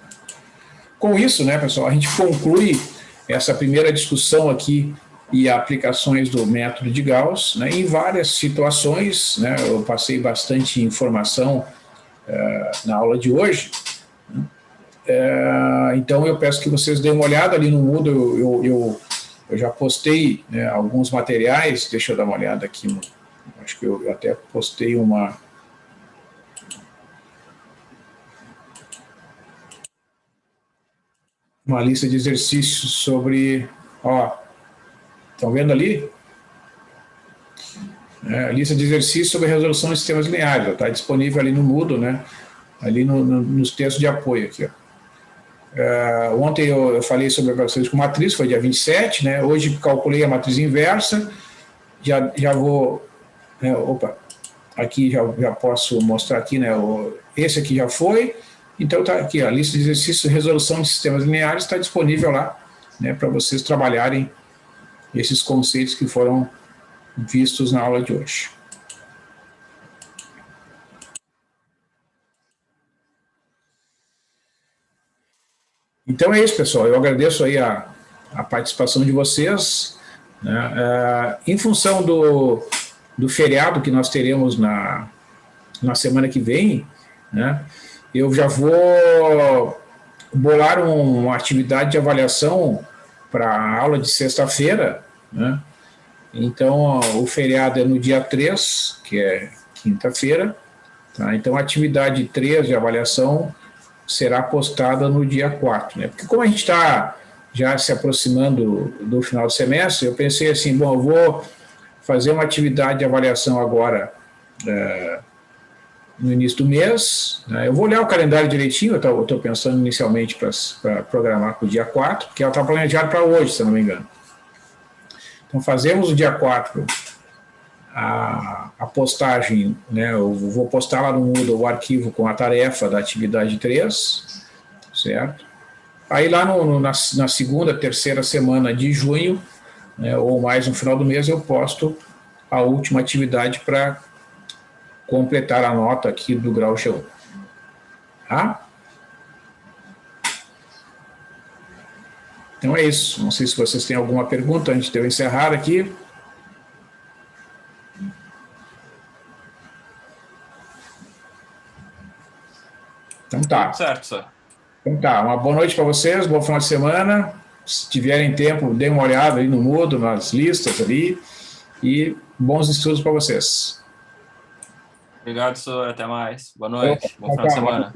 com isso, né, pessoal, a gente conclui essa primeira discussão aqui e aplicações do método de Gauss, né, em várias situações, né, eu passei bastante informação na aula de hoje, né, então eu peço que vocês deem uma olhada ali no Moodle, eu já postei, né, alguns materiais, deixa eu dar uma olhada aqui, acho que eu até postei uma lista de exercícios sobre, ó, estão vendo ali? A lista de exercícios sobre resolução de sistemas lineares, está disponível ali no Moodle, né? Ali nos textos de apoio aqui. Ó. Ontem eu falei sobre operações com matriz, foi dia 27, né? Hoje calculei a matriz inversa, já vou, né? Opa, aqui já posso mostrar aqui, né? Esse aqui já foi, então está aqui, a lista de exercícios de resolução de sistemas lineares está disponível lá, né? Para vocês trabalharem esses conceitos que foram vistos na aula de hoje. Então é isso, pessoal. Eu agradeço aí a participação de vocês, né? Em função do feriado que nós teremos na semana que vem, né? Eu já vou bolar uma atividade de avaliação para a aula de sexta-feira, né? Então, o feriado é no dia 3, que é quinta-feira, tá? Então, a atividade 3 de avaliação será postada no dia 4, né? Porque como a gente está já se aproximando do final do semestre, eu pensei assim, bom, eu vou fazer uma atividade de avaliação agora no início do mês, né? Eu vou olhar o calendário direitinho, eu estou pensando inicialmente para programar para o dia 4, porque ela está planejada para hoje, se eu não me engano. Então, fazemos o dia 4 a postagem, né? Eu vou postar lá no Moodle o arquivo com a tarefa da atividade 3, certo? Aí lá na segunda, terceira semana de junho, né, ou mais no final do mês, eu posto a última atividade para completar a nota aqui do grau G1. Tá? Então é isso. Não sei se vocês têm alguma pergunta antes de eu encerrar aqui. Então tá. Tudo certo, sir. Então tá. Uma boa noite para vocês, bom final de semana. Se tiverem tempo, dêem uma olhada aí no Moodle, nas listas ali. e bons estudos para vocês. Obrigado, senhor. Até mais. Boa noite. Bom Tchau, final de tchau. semana.